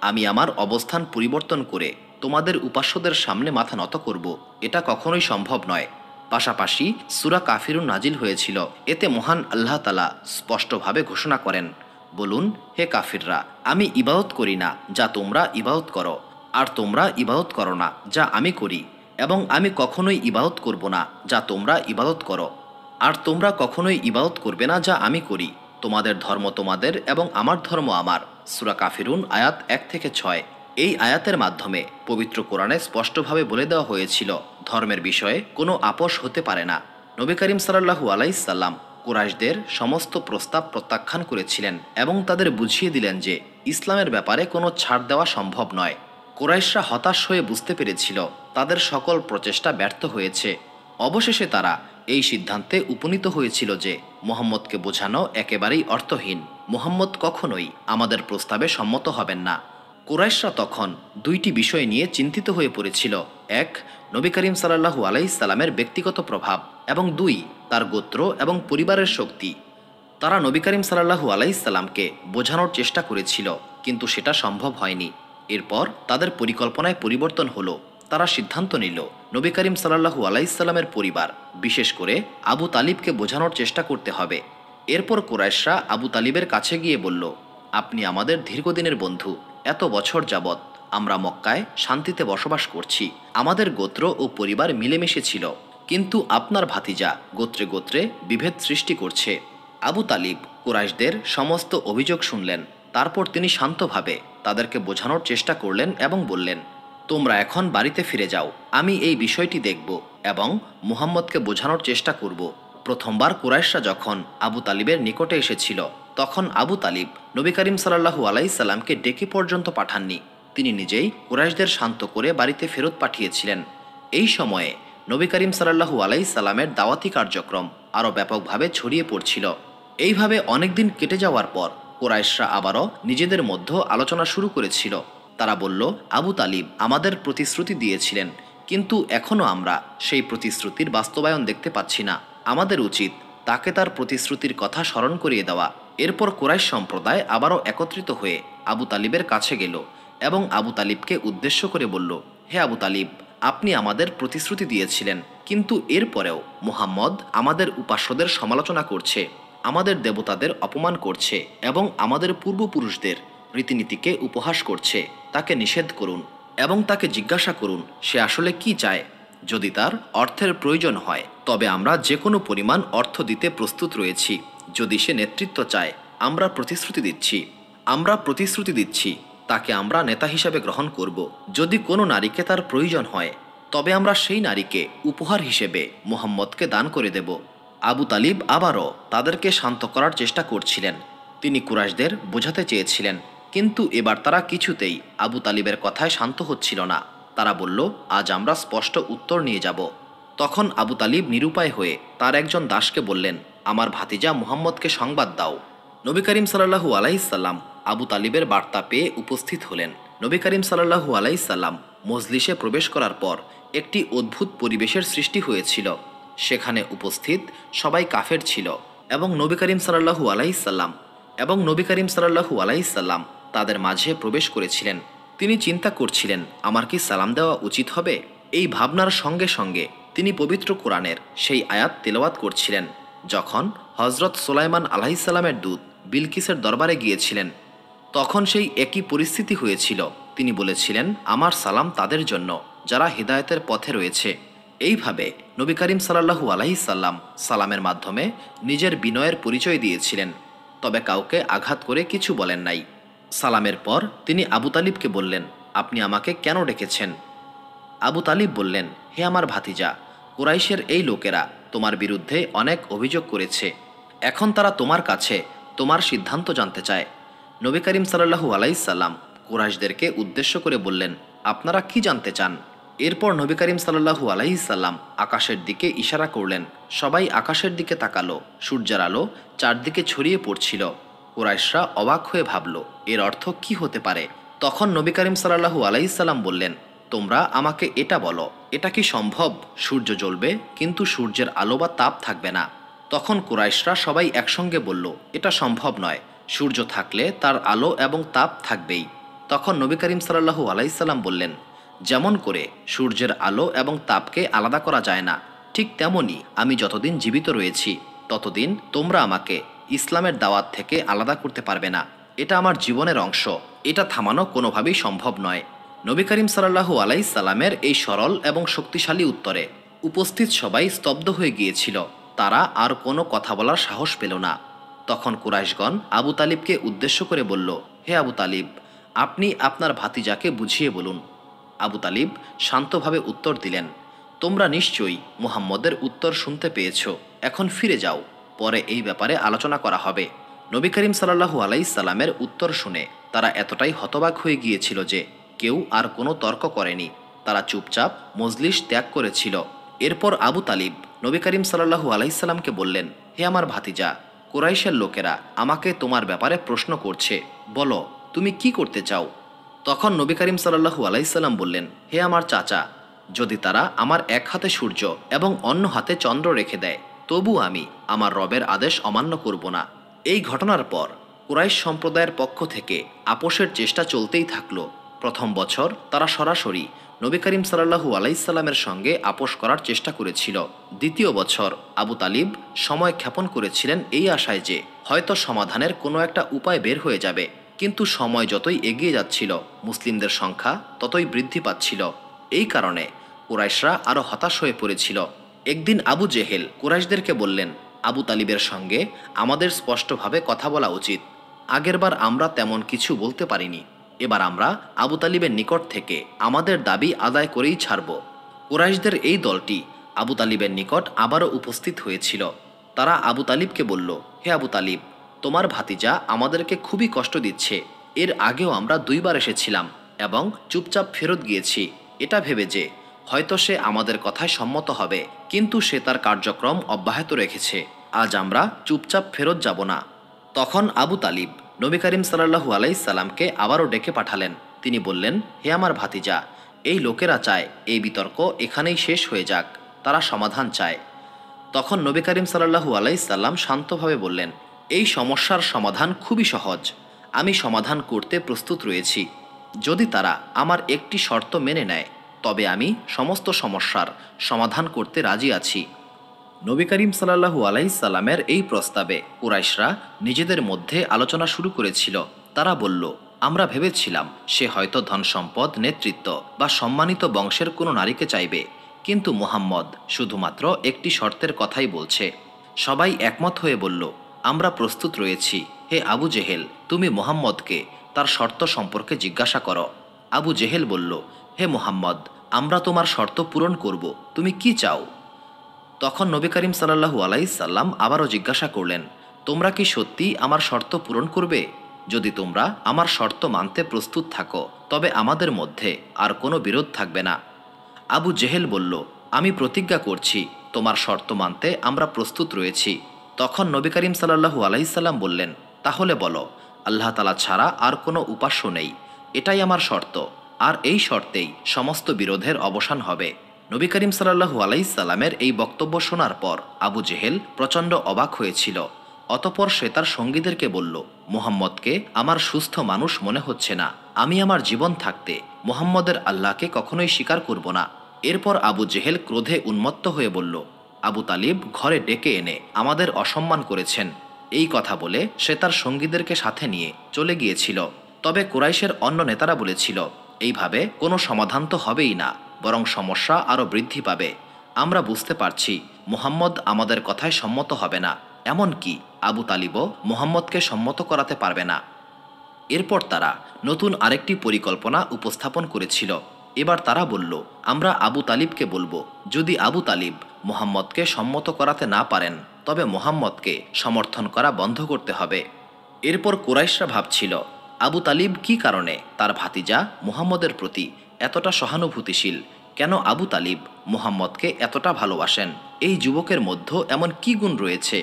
আমি আমার অবস্থান পরিবর্তন করে তোমাদের উপাস্যদের সামনে মাথা নত করব? এটা কখনোই সম্ভব নয়। পাশাপাশি সূরা কাফিরুন নাজিল হয়েছিল। এতে মহান আল্লাহ তাআলা স্পষ্টভাবে ঘোষণা করেন, বলুন, হে কাফিররা, আমি ইবাদত করি না যা তোমরা ইবাদত করো, আর তোমরা ইবাদত করো না যা আমি করি, এবং আমি কখনোই ইবাদত করব না যা তোমরা ইবাদত করো, আর তোমরা কখনোই ইবাদত করবে না যা আমি করি। তোমাদের ধর্ম তোমাদের এবং আমার ধর্ম আমার। সূরা কাফিরুন আয়াত 1 থেকে 6। এই আয়াতের মাধ্যমে পবিত্র কোরআনে স্পষ্টভাবে বলে দেওয়া হয়েছিল ধর্মের বিষয়ে কোনো আপোষ হতে পারে না। নবী করিম সাল্লাল্লাহু আলাইহি সাল্লাম কুরাইশদের সমস্ত প্রস্তাব প্রত্যাখ্যান করেছিলেন এবং তাদের বুঝিয়ে দিলেন যে ইসলামের ব্যাপারে কোনো ছাড় দেওয়া সম্ভব নয়। কুরাইশরা হতাশ হয়ে বুঝতে পেরেছিল তাদের সকল প্রচেষ্টা ব্যর্থ হয়েছে। অবশেষে তারা এই সিদ্ধান্তে উপনীত হয়েছিল যে মুহাম্মদকে বোঝানো একেবারেই অর্থহীন। মুহাম্মদ কখনোই আমাদের প্রস্তাবে সম্মত হবেন না। কুরাইশরা তখন 2টি বিষয় নিয়ে চিন্তিত হয়ে পড়েছিল। 1, নবী করিম সাল্লাল্লাহু আলাইহি সাল্লামের ব্যক্তিগত প্রভাব, এবং 2, তার গোত্র এবং পরিবারের শক্তি। তারা নবী করিম সাল্লাল্লাহু আলাইহি সাল্লামকে বোঝানোর চেষ্টা করেছিল, কিন্তু সেটা সম্ভব হয়নি। এরপর তাদের পরিকল্পনায় পরিবর্তন হলো। তারা সিদ্ধান্ত নিল নবী করিম সাল্লাল্লাহু আলাইহি সাল্লামের পরিবার, বিশেষ করে আবু তালিবকে বোঝানোর চেষ্টা করতে হবে। এরপর কুরাইশরা আবু তালিবের কাছে গিয়ে বলল, আপনি আমাদের দীর্ঘদিনের বন্ধু। এত বছর যাবৎ আমরা মক্কায় শান্তিতে বসবাস করছি। আমাদের গোত্র ও পরিবার মিলেমিশে ছিল, কিন্তু আপনার ভাতিজা গোত্রে গোত্রে বিভেদ সৃষ্টি করছে। আবু তালিব কুরাইশদের সমস্ত অভিযোগ শুনলেন। তারপর তিনি শান্তভাবে তাদেরকে বোঝানোর চেষ্টা করলেন এবং বললেন, তোমরা এখন বাড়িতে ফিরে যাও, আমি এই বিষয়টি দেখব এবং মুহাম্মদকে বোঝানোর চেষ্টা করব। প্রথমবার কুরাইশরা যখন আবু তালিবের নিকটে এসেছিল, তখন আবু তালিব নবী করিম সাল্লাল্লাহু আলাইহি সাল্লামকে ডেকে পর্যন্ত পাঠাননি। তিনি নিজেই কুরাইশদের শান্ত করে বাড়িতে ফেরত পাঠিয়েছিলেন। এই সময়ে নবী করিম সাল্লাল্লাহু আলাইহি সাল্লামের দাওয়াতি কার্যক্রম আরও ব্যাপকভাবে ছড়িয়ে পড়ছিল। এইভাবে অনেকদিন কেটে যাওয়ার পর কুরাইশরা আবারও নিজেদের মধ্যে আলোচনা শুরু করেছিল। তারা বলল, আবু তালিব আমাদের প্রতিশ্রুতি দিয়েছিলেন, কিন্তু এখনও আমরা সেই প্রতিশ্রুতির বাস্তবায়ন দেখতে পাচ্ছি না। আমাদের উচিত তাকে তার প্রতিশ্রুতির কথা স্মরণ করিয়ে দেওয়া। এরপর কুরাইশ সম্প্রদায় আবারও একত্রিত হয়ে আবু তালিবের কাছে গেল এবং আবু তালিবকে উদ্দেশ্য করে বলল, হে আবু তালিব, আপনি আমাদের প্রতিশ্রুতি দিয়েছিলেন, কিন্তু এরপরেও মুহাম্মদ আমাদের উপাস্যদের সমালোচনা করছে, আমাদের দেবতাদের অপমান করছে এবং আমাদের পূর্বপুরুষদের রীতিনীতিকে উপহাস করছে। তাকে নিষেধ করুন এবং তাকে জিজ্ঞাসা করুন সে আসলে কি চায়। যদি তার অর্থের প্রয়োজন হয় তবে আমরা যে কোনো পরিমাণ অর্থ দিতে প্রস্তুত রয়েছি। যদি সে নেতৃত্ব চায়, আমরা প্রতিশ্রুতি দিচ্ছি তাকে আমরা নেতা হিসেবে গ্রহণ করব। যদি কোনো নারীকে তার প্রয়োজন হয় তবে আমরা সেই নারীকে উপহার হিসেবে মুহাম্মদকে দান করে দেব। আবু তালিব আবারও তাদেরকে শান্ত করার চেষ্টা করছিলেন। তিনি কুরাইশদের বোঝাতে চেয়েছিলেন, কিন্তু এবার তারা কিছুতেই আবু তালিবের কথায় শান্ত হচ্ছিল না। তারা বলল, আজ আমরা স্পষ্ট উত্তর নিয়ে যাব। তখন আবু তালিব নিরুপায় হয়ে তার একজন দাসকে বললেন, আমার ভাতিজা মুহাম্মদকে সংবাদ দাও। নবী করিম সাল্লাল্লাহু আলাইহি সাল্লাম আবু তালিবের বার্তা পেয়ে উপস্থিত হলেন। নবী করিম সাল্লাল্লাহু আলাইহি সাল্লাম মজলিসে প্রবেশ করার পর একটি অদ্ভুত পরিবেশের সৃষ্টি হয়েছিল। সেখানে উপস্থিত সবাই কাফের ছিল এবং নবী করিম সাল্লাল্লাহু আলাইহি সাল্লাম তাদের মাঝে প্রবেশ করেছিলেন। তিনি চিন্তা করছিলেন, আমার কি সালাম দেওয়া উচিত হবে? এই ভাবনার সঙ্গে সঙ্গে তিনি পবিত্র কোরআনের সেই আয়াত তেলাওয়াত করছিলেন যখন হজরত সুলাইমান আলাইহিসসালামের দূত বিলকিসের দরবারে গিয়েছিলেন। তখন সেই একই পরিস্থিতি হয়েছিল। তিনি বলেছিলেন, আমার সালাম তাদের জন্য যারা হিদায়তের পথে রয়েছে। এইভাবে নবী করিম সাল্লাল্লাহু আলাইহি সাল্লাম সালামের মাধ্যমে নিজের বিনয়ের পরিচয় দিয়েছিলেন, তবে কাউকে আঘাত করে কিছু বলেন নাই। সালামের পর তিনি আবু তালিবকে বললেন, আপনি আমাকে কেন ডেকেছেন? আবু তালিব বললেন, হে আমার ভাতিজা, কুরাইশের এই লোকেরা তোমার বিরুদ্ধে অনেক অভিযোগ করেছে। এখন তারা তোমার কাছে তোমার সিদ্ধান্ত জানতে চায়। নবী করিম সাল্লাল্লাহু আলাইহি সাল্লাম কুরাইশদেরকে উদ্দেশ্য করে বললেন, আপনারা কি জানতে চান? এরপর নবী করিম সাল্লাল্লাহু আলাইহি সাল্লাম আকাশের দিকে ইশারা করলেন। সবাই আকাশের দিকে তাকালো। সূর্যের আলো চারদিকে ছড়িয়ে পড়ছিল। কুরাইশরা অবাক হয়ে ভাবল, এর অর্থ কি হতে পারে? তখন নবী করিম সাল্লাল্লাহু আলাইহি সাল্লাম বললেন, তোমরা আমাকে এটা বলো, এটা কি সম্ভব সূর্য জ্বলবে কিন্তু সূর্যের আলো বা তাপ থাকবে না? তখন কুরাইশরা সবাই একসঙ্গে বলল, এটা সম্ভব নয়, সূর্য থাকলে তার আলো এবং তাপ থাকবেই। তখন নবী করিম সাল্লাল্লাহু আলাইহি সাল্লাম বললেন, যেমন করে সূর্যের আলো এবং তাপকে আলাদা করা যায় না, ঠিক তেমনি আমি যতদিন জীবিত রয়েছি ততদিন তোমরা আমাকে ইসলামের দাওয়াত থেকে আলাদা করতে পারবে না। এটা আমার জীবনের অংশ, এটা থামানো কোনোভাবেই সম্ভব নয়। নবী করিম সাল্লাল্লাহু আলাইহি সাল্লামের এই সরল এবং শক্তিশালী উত্তরে উপস্থিত সবাই স্তব্ধ হয়ে গিয়েছিল। তারা আর কোনো কথা বলার সাহস পেল না। তখন কুরাইশগণ আবু তালিবকে উদ্দেশ্য করে বলল, হে আবু তালিব, আপনি আপনার ভাতিজাকে বুঝিয়ে বলুন। আবু তালিব শান্তভাবে উত্তর দিলেন, তোমরা নিশ্চয়ই মুহাম্মদের উত্তর শুনতে পেয়েছ, এখন ফিরে যাও, পরে এই ব্যাপারে আলোচনা করা হবে। নবী করিম সাল্লাল্লাহু আলাইহি সাল্লামের উত্তর শুনে তারা এতটাই হতবাক হয়ে গিয়েছিল যে কেউ আর কোনো তর্ক করেনি। তারা চুপচাপ মজলিস ত্যাগ করেছিল। এরপর আবু তালিব নবী করিম সাল্লাল্লাহু আলাইহি সাল্লামকে বললেন, হে আমার ভাতিজা, কুরাইশের লোকেরা আমাকে তোমার ব্যাপারে প্রশ্ন করছে, বলো তুমি কি করতে চাও? তখন নবী করিম সাল্লাল্লাহু আলাইহি সাল্লাম বললেন, হে আমার চাচা, যদি তারা আমার এক হাতে সূর্য এবং অন্য হাতে চন্দ্র রেখে দেয় তবু আমি আমার রবের আদেশ অমান্য করব না। এই ঘটনার পর কুরাইশ সম্প্রদায়ের পক্ষ থেকে আপোষের চেষ্টা চলতেই থাকলো। প্রথম বছর তারা সরাসরি নবী করিম সাল্লাল্লাহু আলাইহি সাল্লামের সঙ্গে আপোষ করার চেষ্টা করেছিল। দ্বিতীয় বছর আবু তালিব সময় ক্ষেপণ করেছিলেন এই আশায় যে হয়তো সমাধানের কোনো একটা উপায় বের হয়ে যাবে, কিন্তু সময় যতই এগিয়ে যাচ্ছিল মুসলিমদের সংখ্যা ততই বৃদ্ধি পাচ্ছিল। এই কারণে কুরাইশরা আরও হতাশ হয়ে পড়েছিল। একদিন আবু জেহেল কুরাইশদেরকে বললেন, আবু তালিবের সঙ্গে আমাদের স্পষ্টভাবে কথা বলা উচিত। আগেরবার আমরা তেমন কিছু বলতে পারিনি, এবার আমরা আবু তালিবের নিকট থেকে আমাদের দাবি আদায় করেই ছাড়ব। কুরাইশদের এই দলটি আবু তালিবের নিকট আবারও উপস্থিত হয়েছিল। তারা আবু তালিবকে বলল, হে আবু তালিব, তোমার ভাতিজা আমাদেরকে খুবই কষ্ট দিচ্ছে। এর আগেও আমরা 2 বার এসেছিলাম, এবং চুপচাপ ফেরত গিয়েছি এটা ভেবে যে হয়তো সে আমাদের কথায় সম্মত হবে, কিন্তু সে তার কার্যক্রম অব্যাহত রেখেছে। আজ আমরা চুপচাপ ফেরত যাব না। তখন আবু তালিব নবী করিম সাল্লাল্লাহু আলাইহিস সাল্লামকে আবারও ডেকে পাঠালেন। তিনি বললেন, হে আমার ভাতিজা, এই লোকেরা চায় এই বিতর্ক এখানেই শেষ হয়ে যাক, তারা সমাধান চায়। তখন নবী করিম সাল্লাল্লাহু আলাইহিস সাল্লাম শান্তভাবে বললেন, এই সমস্যার সমাধান খুবই সহজ, আমি সমাধান করতে প্রস্তুত রয়েছি। যদি তারা আমার একটি শর্ত মেনে নেয় তবে আমি সমস্ত সমস্যার সমাধান করতে রাজি আছি। নবী করিম সাল্লাল্লাহু আলাইহিস সাল্লামের এই প্রস্তাবে কুরাইশরা নিজেদের মধ্যে আলোচনা শুরু করেছিল। তারা বলল, আমরা ভেবেছিলাম সে হয়তো ধনসম্পদ, নেতৃত্ব বা সম্মানিত বংশের কোনো নারীকে চাইবে, কিন্তু মুহাম্মদ শুধুমাত্র একটি শর্তের কথাই বলছে। সবাই একমত হয়ে বলল, আমরা প্রস্তুত রয়েছি। হে আবু জেহেল, তুমি মুহাম্মদকে তার শর্ত সম্পর্কে জিজ্ঞাসা করো। আবু জেহেল বলল, হে মুহাম্মদ, আমরা তোমার শর্ত পূরণ করব, তুমি কি চাও? তখন নবী করিম সাল্লাল্লাহু আলাইহিস সাল্লাম আবারও জিজ্ঞাসা করলেন, তোমরা কি সত্যি আমার শর্ত পূরণ করবে? যদি তোমরা আমার শর্ত মানতে প্রস্তুত থাকো তবে আমাদের মধ্যে আর কোনো বিরোধ থাকবে না। আবু জেহেল বলল, আমি প্রতিজ্ঞা করছি তোমার শর্ত মানতে আমরা প্রস্তুত রয়েছি। তখন নবী করিম সাল্লাল্লাহু আলাইহিস সাল্লাম বললেন, তাহলে বলো, আল্লাহ তাআলা ছাড়া আর কোনো উপাস্য নেই, এটাই আমার শর্ত, আর এই শর্তেই সমস্ত বিরোধের অবসান হবে। নবী করিম সাল্লাল্লাহু আলাইহিস সাল্লামের এই বক্তব্য শোনার পর আবু জেহেল প্রচণ্ড অবাক হয়েছিল। অতপর সে তার সঙ্গীদেরকে বলল, মুহাম্মদকে আমার সুস্থ মানুষ মনে হচ্ছে না, আমি আমার জীবন থাকতে মুহাম্মদের আল্লাহকে কখনোই স্বীকার করব না। এরপর আবু জেহেল ক্রোধে উন্মত্ত হয়ে বলল, আবু তালিব ঘরে ডেকে এনে আমাদের অসম্মান করেছেন। এই কথা বলে সে তার সঙ্গীদেরকে সাথে নিয়ে চলে গিয়েছিল। তবে কুরাইশের অন্য নেতারা বলেছিল, এইভাবে কোনো সমাধান তো হবেই না, বরং সমস্যা আরও বৃদ্ধি পাবে। আমরা বুঝতে পারছি মুহাম্মদ আমাদের কথায় সম্মত হবে না, এমনকি আবু তালিবও মুহাম্মদকে সম্মত করাতে পারবে না। এরপর তারা নতুন আরেকটি পরিকল্পনা উপস্থাপন করেছিল। এবার তারা বলল, আমরা আবু তালিবকে বলবো, যদি আবু তালিব মুহাম্মদকে সম্মত করাতে না পারেন তবে মুহাম্মদকে সমর্থন করা বন্ধ করতে হবে। এরপর কুরাইশরা ভাবছিল, আবু তালিব কী কারণে তার ভাতিজা মুহাম্মদের প্রতি এতটা সহানুভূতিশীল, কেন আবু তালিব মুহাম্মদকে এতটা ভালোবাসেন, এই যুবকের মধ্যে এমন কী গুণ রয়েছে?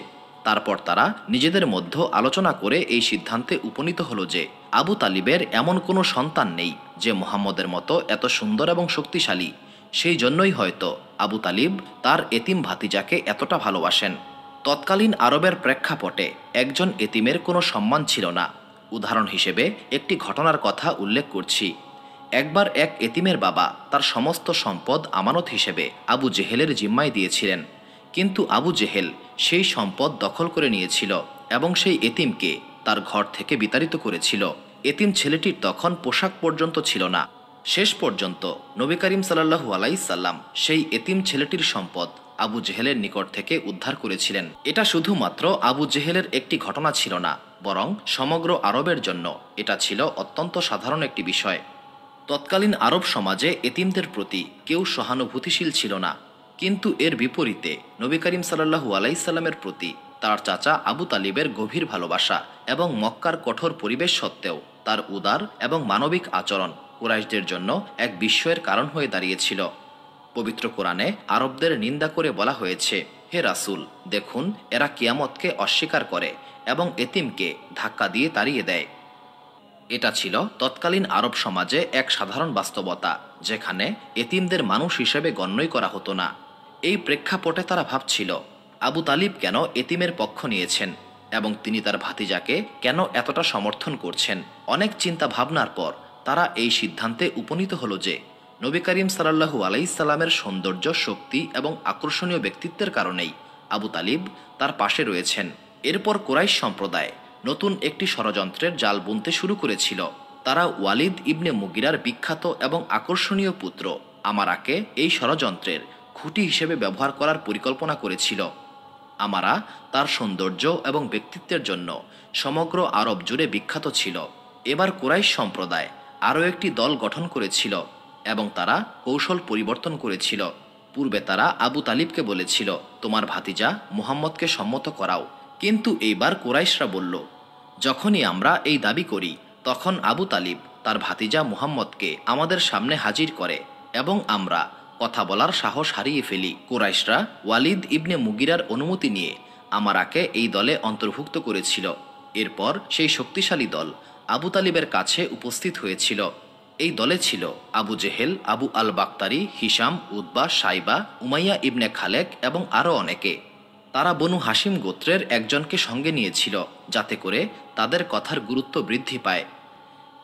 তারপর তারা নিজেদের মধ্যে আলোচনা করে এই সিদ্ধান্তে উপনীত হলো যে আবু তালিবের এমন কোনো সন্তান নেই যে মুহাম্মদের মতো এত সুন্দর এবং শক্তিশালী। সেই জন্যই হয়তো আবু তালিব তার এতিম ভাতিজাকে এতটা ভালোবাসেন। তৎকালীন আরবের প্রেক্ষাপটে একজন এতিমের কোনো সম্মান ছিল না। উদাহরণ হিসেবে একটি ঘটনার কথা উল্লেখ করছি। একবার এক এতিমের বাবা তার সমস্ত সম্পদ আমানত হিসেবে আবু জেহেলের জিম্মায় দিয়েছিলেন, কিন্তু আবু জেহেল সেই সম্পদ দখল করে নিয়েছিল এবং সেই এতিমকে তার ঘর থেকে বিতাড়িত করেছিল। এতিম ছেলেটির তখন পোশাক পর্যন্ত ছিল না। শেষ পর্যন্ত নবী করিম সাল্লাল্লাহু আলাইহিস সাল্লাম সেই এতিম ছেলেটির সম্পদ আবু জেহেলের নিকট থেকে উদ্ধার করেছিলেন। এটা শুধুমাত্র আবু জেহেলের একটি ঘটনা ছিল না, বরং সমগ্র আরবের জন্য এটা ছিল অত্যন্ত সাধারণ একটি বিষয়। তৎকালীন আরব সমাজে এতিমদের প্রতি কেউ সহানুভূতিশীল ছিল না, কিন্তু এর বিপরীতে নবী করিম সাল্লাল্লাহু আলাইহিস সাল্লামের প্রতি তার চাচা আবু তালিবের গভীর ভালোবাসা এবং মক্কার কঠোর পরিবেশ সত্ত্বেও তার উদার এবং মানবিক আচরণ কুরাইশদের জন্য এক বিস্ময়ের কারণ হয়ে দাঁড়িয়েছিল। পবিত্র কোরআনে আরবদের নিন্দা করে বলা হয়েছে, হে রাসূল, দেখুন এরা কিয়ামতকে অস্বীকার করে এবং এতিমকে ধাক্কা দিয়ে তাড়িয়ে দেয়। এটা ছিল তৎকালীন আরব সমাজে এক সাধারণ বাস্তবতা, যেখানে এতিমদের মানুষ হিসেবে গণ্যই করা হতো না। এই প্রেক্ষাপটে তারা ভাবছিল, আবু তালিব কেন এতিমের পক্ষ নিয়েছেন এবং তিনি তার ভাতিজাকে কেন এতটা সমর্থন করছেন। অনেক চিন্তা ভাবনার পর তারা এই সিদ্ধান্তে উপনীত হলো যে নবী করিম সাল্লাল্লাহু আলাইহিস সাল্লামের সৌন্দর্য, শক্তি এবং আকর্ষণীয় ব্যক্তিত্বের কারণেই আবু তালিব তার পাশে রয়েছেন। এরপর কুরাইশ সম্প্রদায় নতুন একটি ষড়যন্ত্রের জাল বুনতে শুরু করেছিল। তারা ওয়ালিদ ইবনে মুগিরার বিখ্যাত এবং আকর্ষণীয় পুত্র আমারাকে এই ষড়যন্ত্রের খুঁটি হিসেবে ব্যবহার করার পরিকল্পনা করেছিল। আমারা তার সৌন্দর্য এবং ব্যক্তিত্বের জন্য সমগ্র আরব জুড়ে বিখ্যাত ছিল। এবার কুরাইশ সম্প্রদায় আরও একটি দল গঠন করেছিল এবং তারা কৌশল পরিবর্তন করেছিল। পূর্বে তারা আবু তালিবকে বলেছিল, তোমার ভাতিজা মুহাম্মদকে সম্মত করাও, কিন্তু এইবার কুরাইশরা বলল, যখনই আমরা এই দাবি করি তখন আবু তালিব তার ভাতিজা মুহাম্মদকে আমাদের সামনে হাজির করে এবং আমরা কথা বলার সাহস হারিয়ে ফেলি। কুরাইশরা ওয়ালিদ ইবনে মুগিরার অনুমতি নিয়ে আমারাকে এই দলে অন্তর্ভুক্ত করেছিল। এরপর সেই শক্তিশালী দল আবু তালিবের কাছে উপস্থিত হয়েছিল। এই দলে ছিল আবু জেহেল, আবু আল বাক্তারি, হিসাম, উতবা, সাইবা, উমাইয়া ইবনে খালেক এবং আরও অনেকে। তারা বনু হাসিম গোত্রের একজনকে সঙ্গে নিয়েছিল, যাতে করে তাদের কথার গুরুত্ব বৃদ্ধি পায়।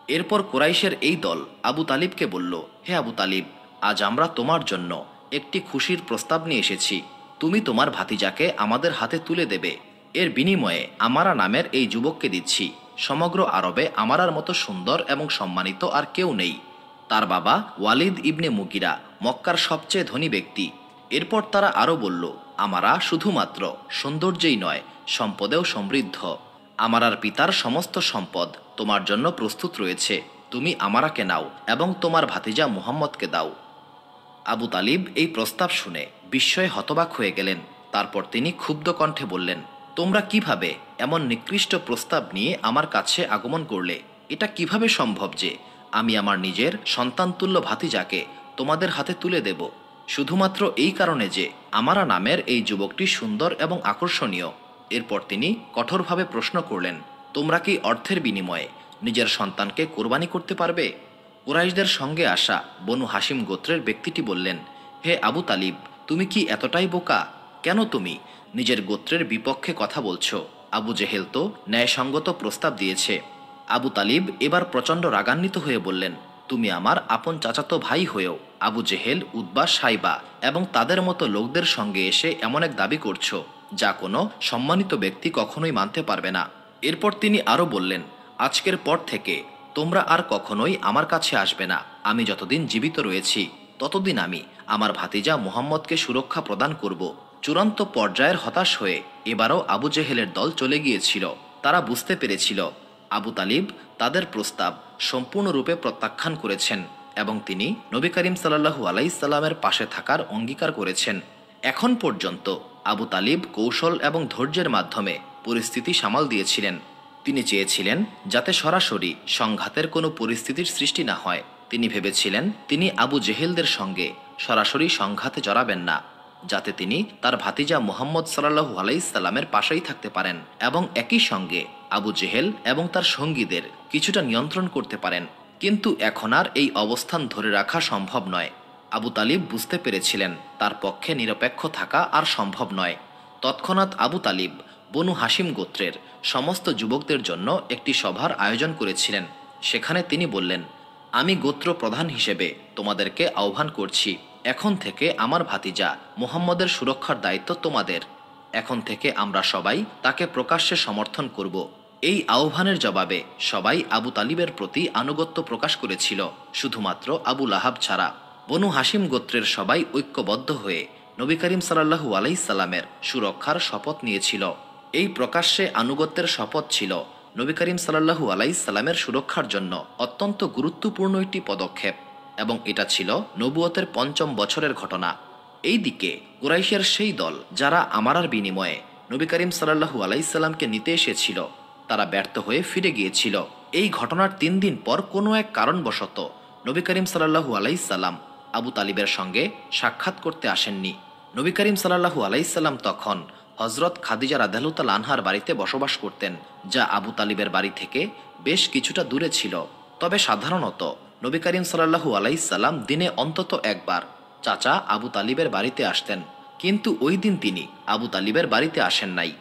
এরপর কুরাইশের এই দল আবু তালিবকে বলল, হে আবু তালিব, আজ আমরা তোমার জন্য একটি খুশির প্রস্তাব নিয়ে এসেছি। তুমি তোমার ভাতিজাকে আমাদের হাতে তুলে দেবে। এর বিনিময়ে আমারা নামের এই যুবককে দিচ্ছি। সমগ্র আরবে আমারার মতো সুন্দর এবং সম্মানিত আর কেউ নেই। তার বাবা ওয়ালিদ ইবনে মুগিরা মক্কার সবচেয়ে ধনী ব্যক্তি। এরপর তারা আরও বলল, আমারা শুধুমাত্র সৌন্দর্যেই নয়, সম্পদেও সমৃদ্ধ। আমারার পিতার সমস্ত সম্পদ তোমার জন্য প্রস্তুত রয়েছে। তুমি আমারাকে নাও এবং তোমার ভাতিজা মুহাম্মদকে দাও। আবু তালিব এই প্রস্তাব শুনে বিস্ময়ে হতবাক হয়ে গেলেন। তারপর তিনি ক্ষুব্ধ কণ্ঠে বললেন, তোমরা কিভাবে এমন নিকৃষ্ট প্রস্তাব নিয়ে আমার কাছে আগমন করলে? এটা কিভাবে সম্ভব যে আমি আমার নিজের সন্তানতুল্য ভাতিজাকে তোমাদের হাতে তুলে দেব, শুধুমাত্র এই কারণে যে আমারা নামের এই যুবকটি সুন্দর এবং আকর্ষণীয়? এরপর তিনি কঠোরভাবে প্রশ্ন করলেন, তোমরা কি অর্থের বিনিময়ে নিজের সন্তানকে কোরবানি করতে পারবে? কুরাইশদের সঙ্গে আসা বনু হাসিম গোত্রের ব্যক্তিটি বললেন, হে আবু তালিব, তুমি কি এতটাই বোকা? কেন তুমি নিজের গোত্রের বিপক্ষে কথা বলছো? আবু জেহেল তো ন্যায়সঙ্গত প্রস্তাব দিয়েছে। আবু তালিব এবার প্রচণ্ড রাগান্বিত হয়ে বললেন, তুমি আমার আপন চাচাতো ভাই হয়েও আবু জেহেল, উতবা, সাইবা এবং তাদের মতো লোকদের সঙ্গে এসে এমন এক দাবি করছো যা কোনো সম্মানিত ব্যক্তি কখনোই মানতে পারবে না। এরপর তিনি আরও বললেন, আজকের পর থেকে তোমরা আর কখনোই আমার কাছে আসবে না। আমি যতদিন জীবিত রয়েছি ততদিন আমি আমার ভাতিজা মুহাম্মদকে সুরক্ষা প্রদান করব। চূড়ান্ত পর্যায়ের হতাশ হয়ে এবারও আবু জেহেলের দল চলে গিয়েছিল। তারা বুঝতে পেরেছিল আবু তালিব তাদের প্রস্তাব সম্পূর্ণরূপে প্রত্যাখ্যান করেছেন এবং তিনি নবী করিম সাল্লাল্লাহু আলাইহিস-সাল্লামের পাশে থাকার অঙ্গীকার করেছেন। এখন পর্যন্ত আবু তালিব কৌশল এবং ধৈর্যের মাধ্যমে পরিস্থিতি সামাল দিয়েছিলেন। তিনি চেয়েছিলেন যাতে সরাসরি সংঘাতের কোনো পরিস্থিতির সৃষ্টি না হয়। তিনি ভেবেছিলেন তিনি আবু জেহেলদের সঙ্গে সরাসরি সংঘাতে জড়াবেন না, যাতে তিনি তার ভাতিজা মুহাম্মদ সাল্লাল্লাহু আলাইহিস-সাল্লামের পাশেই থাকতে পারেন এবং একই সঙ্গে আবু জেহেল এবং তার সঙ্গীদের কিছুটা নিয়ন্ত্রণ করতে পারেন। কিন্তু এখন আর এই অবস্থান ধরে রাখা সম্ভব নয়। আবু তালিব বুঝতে পেরেছিলেন তার পক্ষে নিরপেক্ষ থাকা আর সম্ভব নয়। তৎক্ষণাৎ আবু তালিব বনু হাসিম গোত্রের সমস্ত যুবকদের জন্য একটি সভার আয়োজন করেছিলেন। সেখানে তিনি বললেন, আমি গোত্র প্রধান হিসেবে তোমাদেরকে আহ্বান করছি। এখন থেকে আমার ভাতিজা মুহাম্মদের সুরক্ষার দায়িত্ব তোমাদের। এখন থেকে আমরা সবাই তাকে প্রকাশ্যে সমর্থন করব। এই আহ্বানের জবাবে সবাই আবু তালিবের প্রতি আনুগত্য প্রকাশ করেছিল, শুধুমাত্র আবু লাহাব ছাড়া। বনু হাসিম গোত্রের সবাই ঐক্যবদ্ধ হয়ে নবী করিম সাল্লাল্লাহু আলাইহিস-সাল্লামের সুরক্ষার শপথ নিয়েছিল। এই প্রকাশ্যে আনুগত্যের শপথ ছিল নবী করিম সাল্লাল্লাহু আলাইহিস-সাল্লামের সুরক্ষার জন্য অত্যন্ত গুরুত্বপূর্ণ একটি পদক্ষেপ এবং এটা ছিল নবুয়তের ৫ম বছরের ঘটনা। এই দিকে কুরাইশের সেই দল যারা আমারার বিনিময়ে নবী করিম সাল্লাল্লাহু আলাইহিস-সাল্লামকে নিতে এসেছিল, তারা ব্যর্থ হয়ে ফিরে গিয়েছিল। এই ঘটনার ৩ দিন পর কোনো এক কারণবশত নবী করিম সাল্লাল্লাহু আলাইহিস-সাল্লাম আবু তালিবের সঙ্গে সাক্ষাৎ করতে আসেননি। নবী করিম সাল্লাল্লাহু আলাইহিস-সাল্লাম তখন হজরত খাদিজা রাদিয়াল্লাহু তাআলা আনহার বাড়িতে বসবাস করতেন, যা আবু তালিবের বাড়ি থেকে বেশ কিছুটা দূরে ছিল। তবে সাধারণত নবী করিম সাল্লাল্লাহু আলাইহিস-সাল্লাম দিনে অন্তত একবার চাচা আবু তালিবের বাড়িতে আসতেন, কিন্তু ওই দিন তিনি আবু তালিবের বাড়িতে আসেন নাই।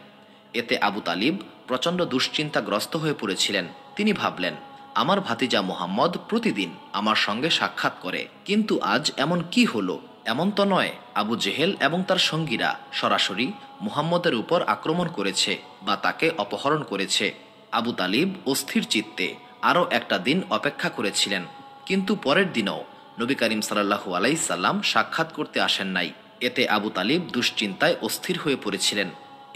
এতে আবু তালিব প্রচণ্ড দুশ্চিন্তাগ্রস্ত হয়ে পড়েছিলেন। তিনি ভাবলেন, আমার ভাতিজা মুহাম্মদ প্রতিদিন আমার সঙ্গে সাক্ষাৎ করে, কিন্তু আজ এমন কি হলো? এমন তো নয় আবু জেহেল এবং তার সঙ্গীরা সরাসরি মুহাম্মদের উপর আক্রমণ করেছে বা তাকে অপহরণ করেছে। আবু তালিব অস্থির চিত্তে আরও একটা দিন অপেক্ষা করেছিলেন, কিন্তু পরের দিনও নবী করিম সাল্লাল্লাহু আলাইহিস-সাল্লাম সাক্ষাৎ করতে আসেন নাই। এতে আবু তালিব দুশ্চিন্তায় অস্থির হয়ে পড়েছিলেন।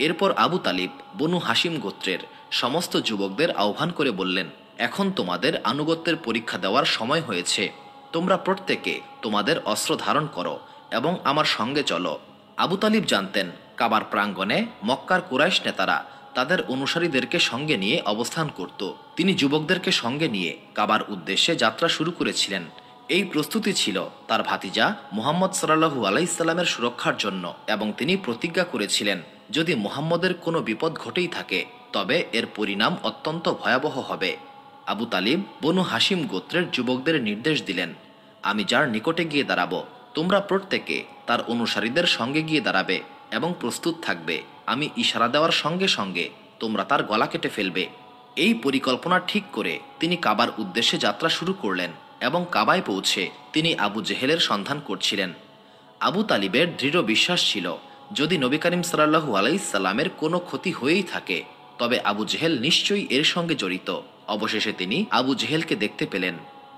এরপর আবু তালিব বনু হাসিম গোত্রের সমস্ত যুবকদের আহ্বান করে বললেন, এখন তোমাদের আনুগত্যের পরীক্ষা দেওয়ার সময় হয়েছে। তোমরা প্রত্যেকে তোমাদের অস্ত্র ধারণ করো এবং আমার সঙ্গে চলো। আবু তালিব জানতেন কাবার প্রাঙ্গণে মক্কার কুরাইশ নেতারা তাদের অনুসারীদেরকে সঙ্গে নিয়ে অবস্থান করত। তিনি যুবকদেরকে সঙ্গে নিয়ে কাবার উদ্দেশ্যে যাত্রা শুরু করেছিলেন। এই প্রস্তুতি ছিল তার ভাতিজা মুহাম্মদ সাল্লাল্লাহু আলাইহিস সুরক্ষার জন্য, এবং তিনি প্রতিজ্ঞা করেছিলেন যদি মুহাম্মদের কোনো বিপদ ঘটেই থাকে তবে এর পরিণাম অত্যন্ত ভয়াবহ হবে। আবু তালিব বনু হাসিম গোত্রের যুবকদের নির্দেশ দিলেন, আমি যার নিকটে গিয়ে দাঁড়াবো তোমরা প্রত্যেকে তার অনুসারীদের সঙ্গে গিয়ে দাঁড়াবে এবং প্রস্তুত থাকবে। আমি ইশারা দেওয়ার সঙ্গে সঙ্গে তোমরা তার গলা কেটে ফেলবে। এই পরিকল্পনা ঠিক করে তিনি কাবার উদ্দেশ্যে যাত্রা শুরু করলেন এবং কাবায় পৌঁছে তিনি আবু জেহেলের সন্ধান করছিলেন। আবু তালিবের দৃঢ় বিশ্বাস ছিল যদি নবী করিম সাল্লাল্লাহু আলাইহিস কোনো ক্ষতি হয়েই থাকে তবে আবু জেহেল নিশ্চয়ই এর সঙ্গে জড়িত। অবশেষে তিনি আবু জেহেলকে দেখতে পেলেন।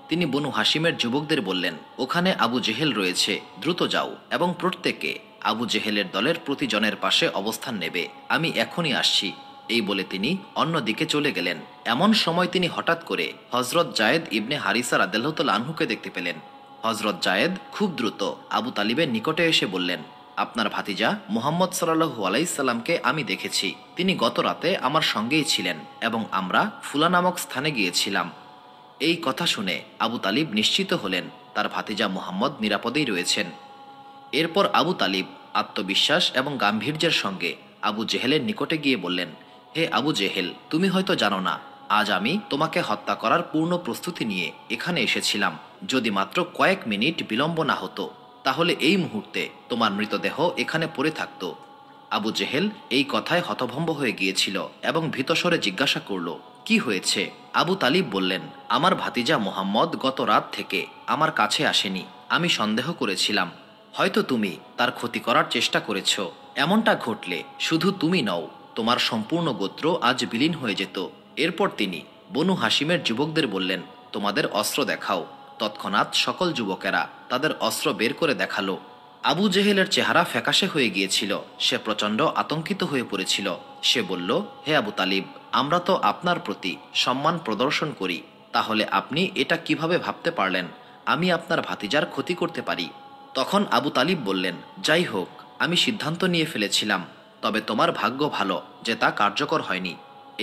তিনি বনু হাসিমের যুবকদের বললেন, ওখানে আবু জেহেল রয়েছে, দ্রুত যাও এবং প্রত্যেকে আবু জেহেলের দলের প্রতিজনের পাশে অবস্থান নেবে, আমি এখনই আসছি। এই বলে তিনি অন্যদিকে চলে গেলেন। এমন সময় তিনি হঠাৎ করে হজরত জায়েদ ইবনে হারিসা রাদিয়াল্লাহু তাআলা আনহুকে দেখতে পেলেন। হজরত জায়েদ খুব দ্রুত আবু তালিবের নিকটে এসে বললেন, আপনার ভাতিজা মুহাম্মদ সাল্লাল্লাহু আলাইহিস আমি দেখেছি। তিনি গত রাতে আমার সঙ্গেই ছিলেন এবং আমরা ফুলা নামক স্থানে গিয়েছিলাম। এই কথা শুনে আবু তালিব নিশ্চিত হলেন তার ভাতিজা মুহাম্মদ নিরাপদেই রয়েছেন। এরপর আবু তালিব আত্মবিশ্বাস এবং গাম্ভীর্যের সঙ্গে আবু জেহেলের নিকটে গিয়ে বললেন, হে আবু জেহেল, তুমি হয়তো জানো না আজ আমি তোমাকে হত্যা করার পূর্ণ প্রস্তুতি নিয়ে এখানে এসেছিলাম। যদি মাত্র কয়েক মিনিট বিলম্ব না হতো তাহলে এই মুহূর্তে তোমার মৃতদেহ এখানে পড়ে থাকত। আবু জেহেল এই কথায় হতভম্ব হয়ে গিয়েছিল এবং ভীতস্বরে জিজ্ঞাসা করল, কি হয়েছে? আবু তালিব বললেন, আমার ভাতিজা মোহাম্মদ গত রাত থেকে আমার কাছে আসেনি। আমি সন্দেহ করেছিলাম হয়তো তুমি তার ক্ষতি করার চেষ্টা করেছ। এমনটা ঘটলে শুধু তুমি নও, তোমার সম্পূর্ণ গোত্র আজ বিলীন হয়ে যেত। এরপর তিনি বনু হাসিমের যুবকদের বললেন, তোমাদের অস্ত্র দেখাও। তৎক্ষণাৎ সকল যুবকেরা তাদের অস্ত্র বের করে দেখালো। আবু জেহেলের চেহারা ফ্যাকাশে হয়ে গিয়েছিল, সে প্রচণ্ড আতঙ্কিত হয়ে পড়েছিল। সে বলল, হে আবু তালিব, আমরা তো আপনার প্রতি সম্মান প্রদর্শন করি, তাহলে আপনি এটা কিভাবে ভাবতে পারলেন আমি আপনার ভাতিজার ক্ষতি করতে পারি? তখন আবু তালিব বললেন, যাই হোক, আমি সিদ্ধান্ত নিয়ে ফেলেছিলাম, তবে তোমার ভাগ্য ভালো যে তা কার্যকর হয়নি।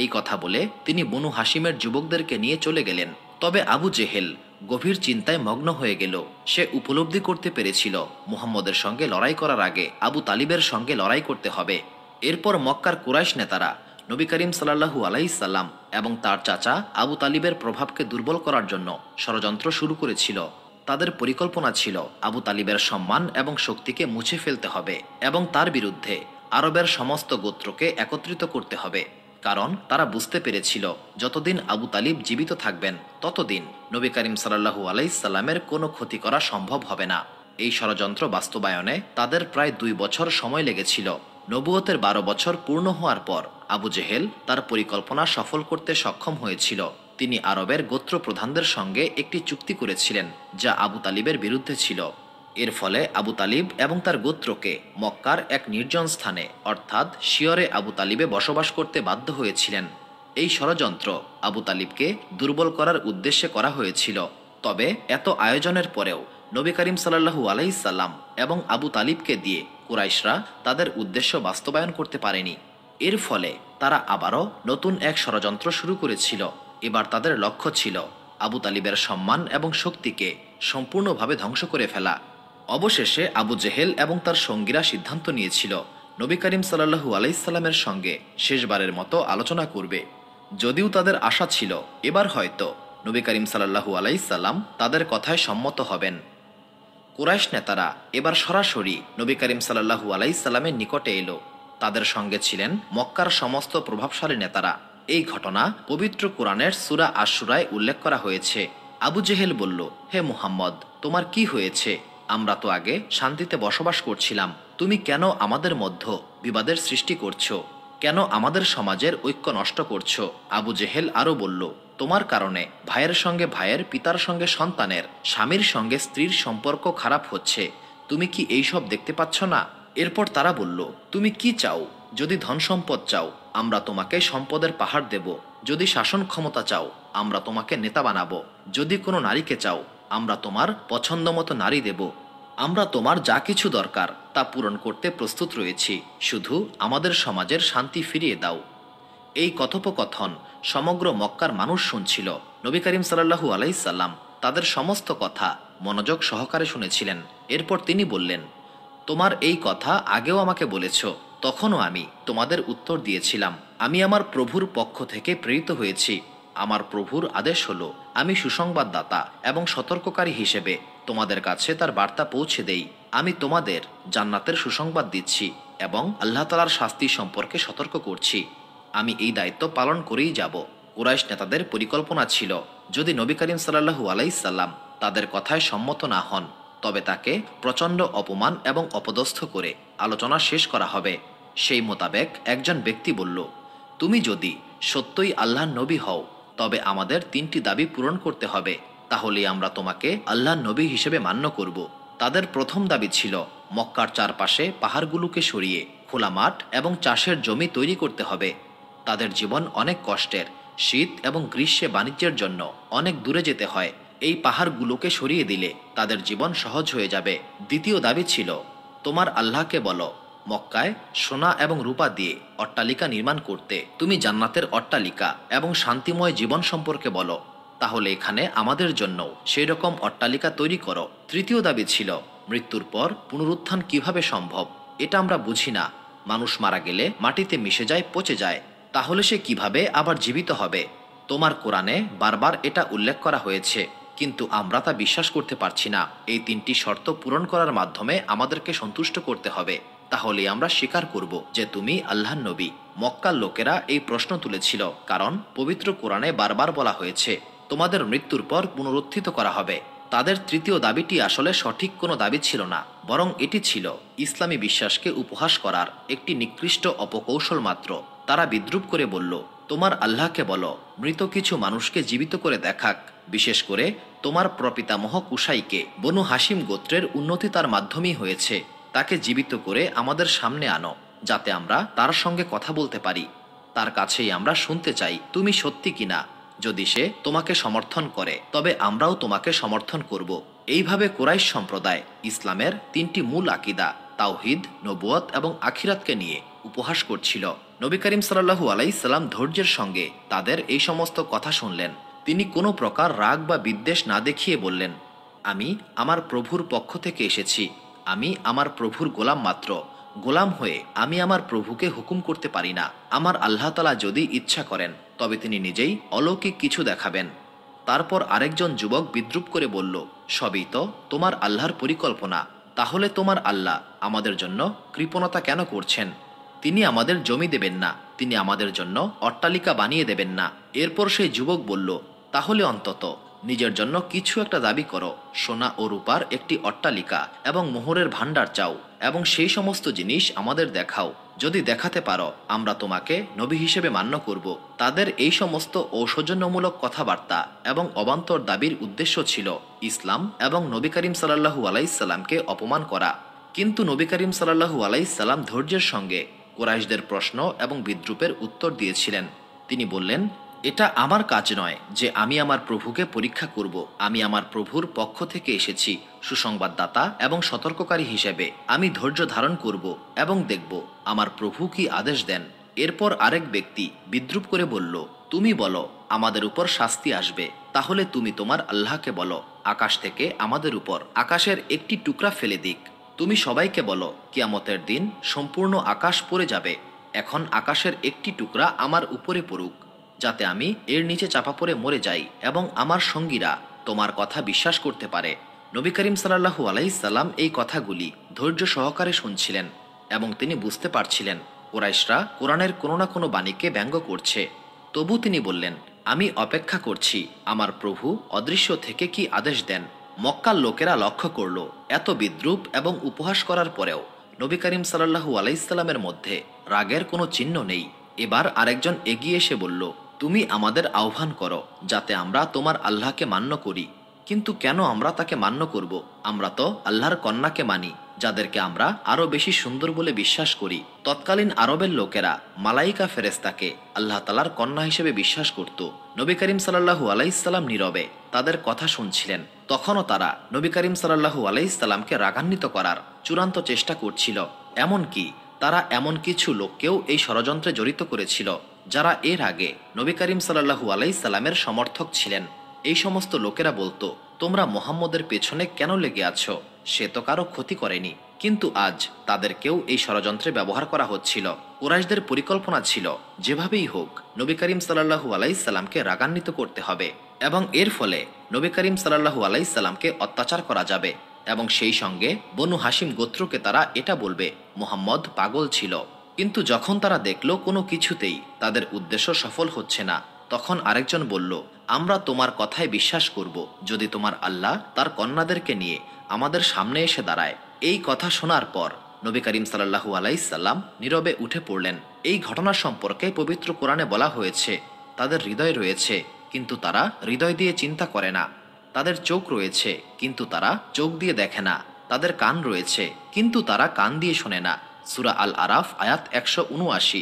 এই কথা বলে তিনি বনু হাসিমের যুবকদেরকে নিয়ে চলে গেলেন। তবে আবু জেহেল গভীর চিন্তায় মগ্ন হয়ে গেল। সে উপলব্ধি করতে পেরেছিল মুহাম্মদের সঙ্গে লড়াই করার আগে আবু তালিবের সঙ্গে লড়াই করতে হবে। এরপর মক্কার কুরাইশ নেতারা নবী করিম সাল্লাল্লাহু আলাইহিস এবং তার চাচা আবু তালিবের প্রভাবকে দুর্বল করার জন্য ষড়যন্ত্র শুরু করেছিল। তাদের পরিকল্পনা ছিল আবু তালিবের সম্মান এবং শক্তিকে মুছে ফেলতে হবে এবং তার বিরুদ্ধে আরবের সমস্ত গোত্রকে একত্রিত করতে হবে, কারণ তারা বুঝতে পেরেছিল যতদিন আবু তালিব জীবিত থাকবেন ততদিন নবী করিম সাল্লাল্লাহু আলাইহিস কোনো ক্ষতি করা সম্ভব হবে না। এই ষড়যন্ত্র বাস্তবায়নে তাদের প্রায় 2 বছর সময় লেগেছিল। নবুয়তের 12 বছর পূর্ণ হওয়ার পর আবু জেহেল তার পরিকল্পনা সফল করতে সক্ষম হয়েছিল। তিনি আরবের গোত্র প্রধানদের সঙ্গে একটি চুক্তি করেছিলেন যা আবু তালিবের বিরুদ্ধে ছিল। এর ফলে আবু তালিব এবং তার গোত্রকে মক্কার এক নির্জন স্থানে অর্থাৎ শিয়রে আবু তালিবে বসবাস করতে বাধ্য হয়েছিলেন। এই ষড়যন্ত্র আবু তালিবকে দুর্বল করার উদ্দেশ্যে করা হয়েছিল। তবে এত আয়োজনের পরেও নবী করিম সাল্লাল্লাহু আলাইহিস এবং আবু তালিবকে দিয়ে কুরাইশরা তাদের উদ্দেশ্য বাস্তবায়ন করতে পারেনি। এর ফলে তারা আবারও নতুন এক ষড়যন্ত্র শুরু করেছিল। এবার তাদের লক্ষ্য ছিল আবু তালিবের সম্মান এবং শক্তিকে সম্পূর্ণভাবে ধ্বংস করে ফেলা। অবশেষে আবু জেহেল এবং তার সঙ্গীরা সিদ্ধান্ত নিয়েছিল নবী করিম সাল্লাল্লাহু আলাইহিস সঙ্গে শেষবারের মতো আলোচনা করবে। যদিও তাদের আশা ছিল এবার হয়তো নবী করিম সাল্লাল্লাহু আলাইহিস তাদের কথায় সম্মত হবেন। কুরাইশ নেতারা এবার সরাসরি নবী করিম সাল্লাল্লাহু আলাইহিস নিকটে এলো। তাদের সঙ্গে ছিলেন মক্কার সমস্ত প্রভাবশালী নেতারা। এই ঘটনা পবিত্র কোরআনের সূরা আশ-শুরায় উল্লেখ করা হয়েছে। আবু জেহেল বলল, হে মুহাম্মদ, তোমার কি হয়েছে? আমরা তো আগে শান্তিতে বসবাস করছিলাম, তুমি কেন আমাদের মধ্যে বিবাদের সৃষ্টি করছো? কেন আমাদের সমাজের ঐক্য নষ্ট করছো? আবু জেহেল আরও বলল, তোমার কারণে ভাইয়ের সঙ্গে ভাইয়ের, পিতার সঙ্গে সন্তানের, স্বামীর সঙ্গে স্ত্রীর সম্পর্ক খারাপ হচ্ছে। তুমি কি এইসব দেখতে পাচ্ছ না? এরপর তারা বলল, তুমি কি চাও? যদি ধন সম্পদ চাও আমরা তোমাকে সম্পদের পাহাড় দেব। যদি শাসন ক্ষমতা চাও আমরা তোমাকে নেতা বানাবো। যদি কোনো নারীকে চাও আমরা তোমার পছন্দ মতো নারী দেব। আমরা তোমার যা কিছু দরকার তা পূরণ করতে প্রস্তুত রয়েছি, শুধু আমাদের সমাজের শান্তি ফিরিয়ে দাও। এই কথোপকথন সমগ্র মক্কার মানুষ শুনছিল। নবী করিম সাল্লাল্লাহু আলাইহিস সাল্লাম তাদের সমস্ত কথা মনোযোগ সহকারে শুনেছিলেন। এরপর তিনি বললেন, তোমার এই কথা আগেও আমাকে বলেছ, তখনও আমি তোমাদের উত্তর দিয়েছিলাম, আমি আমার প্রভুর পক্ষ থেকে প্রেরিত হয়েছি। আমার প্রভুর আদেশ হলো আমি সুসংবাদদাতা এবং সতর্ককারী হিসেবে তোমাদের কাছে তার বার্তা পৌঁছে দেই। আমি তোমাদের জান্নাতের সুসংবাদ দিচ্ছি এবং আল্লাহ তাআলার শাস্তি সম্পর্কে সতর্ক করছি। আমি এই দায়িত্ব পালন করেই যাব। কুরাইশ নেতাদের পরিকল্পনা ছিল, যদি নবী করিম সাল্লাল্লাহু আলাইহিস সাল্লাম তাদের কথায় সম্মত না হন, তবে তাকে প্রচণ্ড অপমান এবং অপদস্থ করে আলোচনা শেষ করা হবে। সেই মোতাবেক একজন ব্যক্তি বলল, তুমি যদি সত্যই আল্লাহর নবী হও, তবে আমাদের 3টি দাবি পূরণ করতে হবে, তাহলেই আমরা তোমাকে আল্লাহর নবী হিসেবে মান্য করব। তাদের প্রথম দাবি ছিল মক্কার চারপাশে পাহাড়গুলোকে সরিয়ে খোলা মাঠ এবং চাষের জমি তৈরি করতে হবে। তাদের জীবন অনেক কষ্টের, শীত এবং গ্রীষ্মে বাণিজ্যের জন্য অনেক দূরে যেতে হয়। এই পাহাড়গুলোকে সরিয়ে দিলে তাদের জীবন সহজ হয়ে যাবে। দ্বিতীয় দাবি ছিল, তোমার আল্লাহকে বলো মক্কায় সোনা এবং রূপা দিয়ে অট্টালিকা নির্মাণ করতে। তুমি জান্নাতের অট্টালিকা এবং শান্তিময় জীবন সম্পর্কে বলো, তাহলে এখানে আমাদের জন্য সেই রকম অট্টালিকা তৈরি করো। তৃতীয় দাবি ছিল, মৃত্যুর পর পুনরুত্থান কিভাবে সম্ভব, এটা আমরা বুঝি না। মানুষ মারা গেলে মাটিতে মিশে যায়, পচে যায়, তাহলে সে কিভাবে আবার জীবিত হবে? তোমার কোরআনে বারবার এটা উল্লেখ করা হয়েছে, কিন্তু আমরা তা বিশ্বাস করতে পারছি না। এই 3টি শর্ত পূরণ করার মাধ্যমে আমাদেরকে সন্তুষ্ট করতে হবে, তাহলে আমরা স্বীকার করব যে তুমি আল্লাহর নবী। মক্কার লোকেরা এই প্রশ্ন তুলেছিল কারণ পবিত্র কোরআনে বারবার বলা হয়েছে তোমাদের মৃত্যুর পর পুনরুত্থিত করা হবে। তাদের তৃতীয় দাবিটি আসলে সঠিক কোনো দাবি ছিল না, বরং এটি ছিল ইসলামী বিশ্বাসকে উপহাস করার একটি নিকৃষ্ট অপকৌশল মাত্র। তারা বিদ্রূপ করে বলল, তোমার আল্লাহকে বলো মৃত কিছু মানুষকে জীবিত করে দেখাক, বিশেষ করে তোমার প্রপিতামহ কুসাইকে। বনু হাসিম গোত্রের উন্নতি তার মাধ্যমেই হয়েছে, তাকে জীবিত করে আমাদের সামনে আনো, যাতে আমরা তার সঙ্গে কথা বলতে পারি। তার কাছেই আমরা শুনতে চাই তুমি সত্যি কিনা। যদি সে তোমাকে সমর্থন করে, তবে আমরাও তোমাকে সমর্থন করব। এইভাবে কুরাইশ সম্প্রদায় ইসলামের 3টি মূল আকীদা তাওহীদ, নবুয়ত এবং আখিরাতকে নিয়ে উপহাস করছিল। নবী করিম সাল্লাল্লাহু আলাইহিস সাল্লাম ধৈর্যের সঙ্গে তাদের এই সমস্ত কথা শুনলেন। তিনি কোনো প্রকার রাগ বা বিদ্বেষ না দেখিয়ে বললেন, আমি আমার প্রভুর পক্ষ থেকে এসেছি। আমি আমার প্রভুর গোলাম মাত্র। গোলাম হয়ে আমি আমার প্রভুকে হুকুম করতে পারি না। আমার আল্লাহ তাআলা যদি ইচ্ছা করেন, তবে তিনি নিজেই অলৌকিক কিছু দেখাবেন। তারপর আরেকজন যুবক বিদ্রূপ করে বলল, সবই তো তোমার আল্লাহর পরিকল্পনা। তাহলে তোমার আল্লাহ আমাদের জন্য কৃপণতা কেন করছেন? তিনি আমাদের জমি দেবেন না, তিনি আমাদের জন্য অট্টালিকা বানিয়ে দেবেন না। এরপর সেই যুবক বলল, তাহলে অন্তত নিজের জন্য কিছু একটা দাবি করো, সোনা ও রূপার একটি অট্টালিকা এবং মোহরের ভাণ্ডার চাও, এবং সেই সমস্ত জিনিস আমাদের দেখাও। যদি দেখাতে পারো, আমরা তোমাকে নবী হিসেবে মান্য করব। তাদের এই সমস্ত ঔষধজন্যমূলক কথাবার্তা এবং অবান্তর দাবির উদ্দেশ্য ছিল ইসলাম এবং নবী করিম সাল্লাল্লাহু আলাইহিস সাল্লামকে অপমান করা। কিন্তু নবী করিম সাল্লাল্লাহু আলাইহিস সাল্লাম ধৈর্যের সঙ্গে কুরাইশদের প্রশ্ন এবং বিদ্রূপের উত্তর দিয়েছিলেন। তিনি বললেন, এটা আমার কাজ নয় যে আমি আমার প্রভুকে পরীক্ষা করব। আমি আমার প্রভুর পক্ষ থেকে এসেছি সুসংবাদদাতা এবং সতর্ককারী হিসেবে। আমি ধৈর্য ধারণ করব এবং দেখব আমার প্রভু কি আদেশ দেন। এরপর আরেক ব্যক্তি বিদ্রূপ করে বলল, তুমি বলো আমাদের উপর শাস্তি আসবে, তাহলে তুমি তোমার আল্লাহকে বলো আকাশ থেকে আমাদের উপর আকাশের একটি টুকরা ফেলে দিক। তুমি সবাইকে বলো কিয়ামতের দিন সম্পূর্ণ আকাশ পড়ে যাবে। এখন আকাশের একটি টুকরা আমার উপরে পড়ুক, যাতে আমি এর নিচে চাপা পড়ে মরে যাই এবং আমার সঙ্গীরা তোমার কথা বিশ্বাস করতে পারে। নবী করিম সাল্লাল্লাহু আলাইহিস সাল্লাম এই কথাগুলি ধৈর্য সহকারে শুনছিলেন এবং তিনি বুঝতে পারছিলেন কুরাইশরা কোরআনের কোনো না কোনো বাণীকে ব্যঙ্গ করছে। তবু তিনি বললেন, আমি অপেক্ষা করছি আমার প্রভু অদৃশ্য থেকে কি আদেশ দেন। মক্কার লোকেরা লক্ষ্য করল এত বিদ্রূপ এবং উপহাস করার পরেও নবী করিম সাল্লাল্লাহু আলাইহিস সাল্লামের মধ্যে রাগের কোনো চিহ্ন নেই। এবার আরেকজন এগিয়ে এসে বলল, তুমি আমাদের আহ্বান করো যাতে আমরা তোমার আল্লাহকে মান্য করি। কিন্তু কেন আমরা তাকে মান্য করব? আমরা তো আল্লাহর কন্যাকে মানি, যাদেরকে আমরা আরও বেশি সুন্দর বলে বিশ্বাস করি। তৎকালীন আরবের লোকেরা মালাইকা ফেরেস্তাকে আল্লাহ তাআলার কন্যা হিসেবে বিশ্বাস করত। নবী করিম সাল্লাল্লাহু আলাইহিস সাল্লাম নীরবে তাদের কথা শুনছিলেন। তখনও তারা নবী করিম সাল্লাল্লাহু আলাইহিস সাল্লামকে রাগান্বিত করার চূড়ান্ত চেষ্টা করছিল। এমনকি তারা এমন কিছু লোককেও এই ষড়যন্ত্রে জড়িত করেছিল যারা এর আগে নবী করিম সাল্লাল্লাহু আলাইহি সাল্লামের সমর্থক ছিলেন। এই সমস্ত লোকেরা বলতো, তোমরা মুহাম্মদের পেছনে কেন লেগে আছো? সে তো কারো ক্ষতি করেনি। কিন্তু আজ তাদেরকেও এই ষড়যন্ত্রে ব্যবহার করা হচ্ছিল। কুরাইশদের পরিকল্পনা ছিল যেভাবেই হোক নবী করিম সাল্লাল্লাহু আলাইহি সাল্লামকে রাগান্বিত করতে হবে এবং এর ফলে নবী করিম সাল্লাল্লাহু আলাইহি সাল্লামকে অত্যাচার করা যাবে এবং সেই সঙ্গে বনু হাশিম গোত্রকে তারা এটা বলবে মুহাম্মদ পাগল ছিল। কিন্তু যখন তারা দেখল কোনো কিছুতেই তাদের উদ্দেশ্য সফল হচ্ছে না, তখন আরেকজন বলল, আমরা তোমার কথায় বিশ্বাস করব যদি তোমার আল্লাহ তার কন্যাদেরকে নিয়ে আমাদের সামনে এসে দাঁড়ায়। এই কথা শোনার পর নবী করিম সাল্লাল্লাহু আলাইহি সাল্লাম নীরবে উঠে পড়লেন। এই ঘটনা সম্পর্কে পবিত্র কোরআনে বলা হয়েছে, তাদের হৃদয় রয়েছে কিন্তু তারা হৃদয় দিয়ে চিন্তা করে না, তাদের চোখ রয়েছে কিন্তু তারা চোখ দিয়ে দেখে না, তাদের কান রয়েছে কিন্তু তারা কান দিয়ে শোনে না। সূরা আল আরাফ আয়াত 179।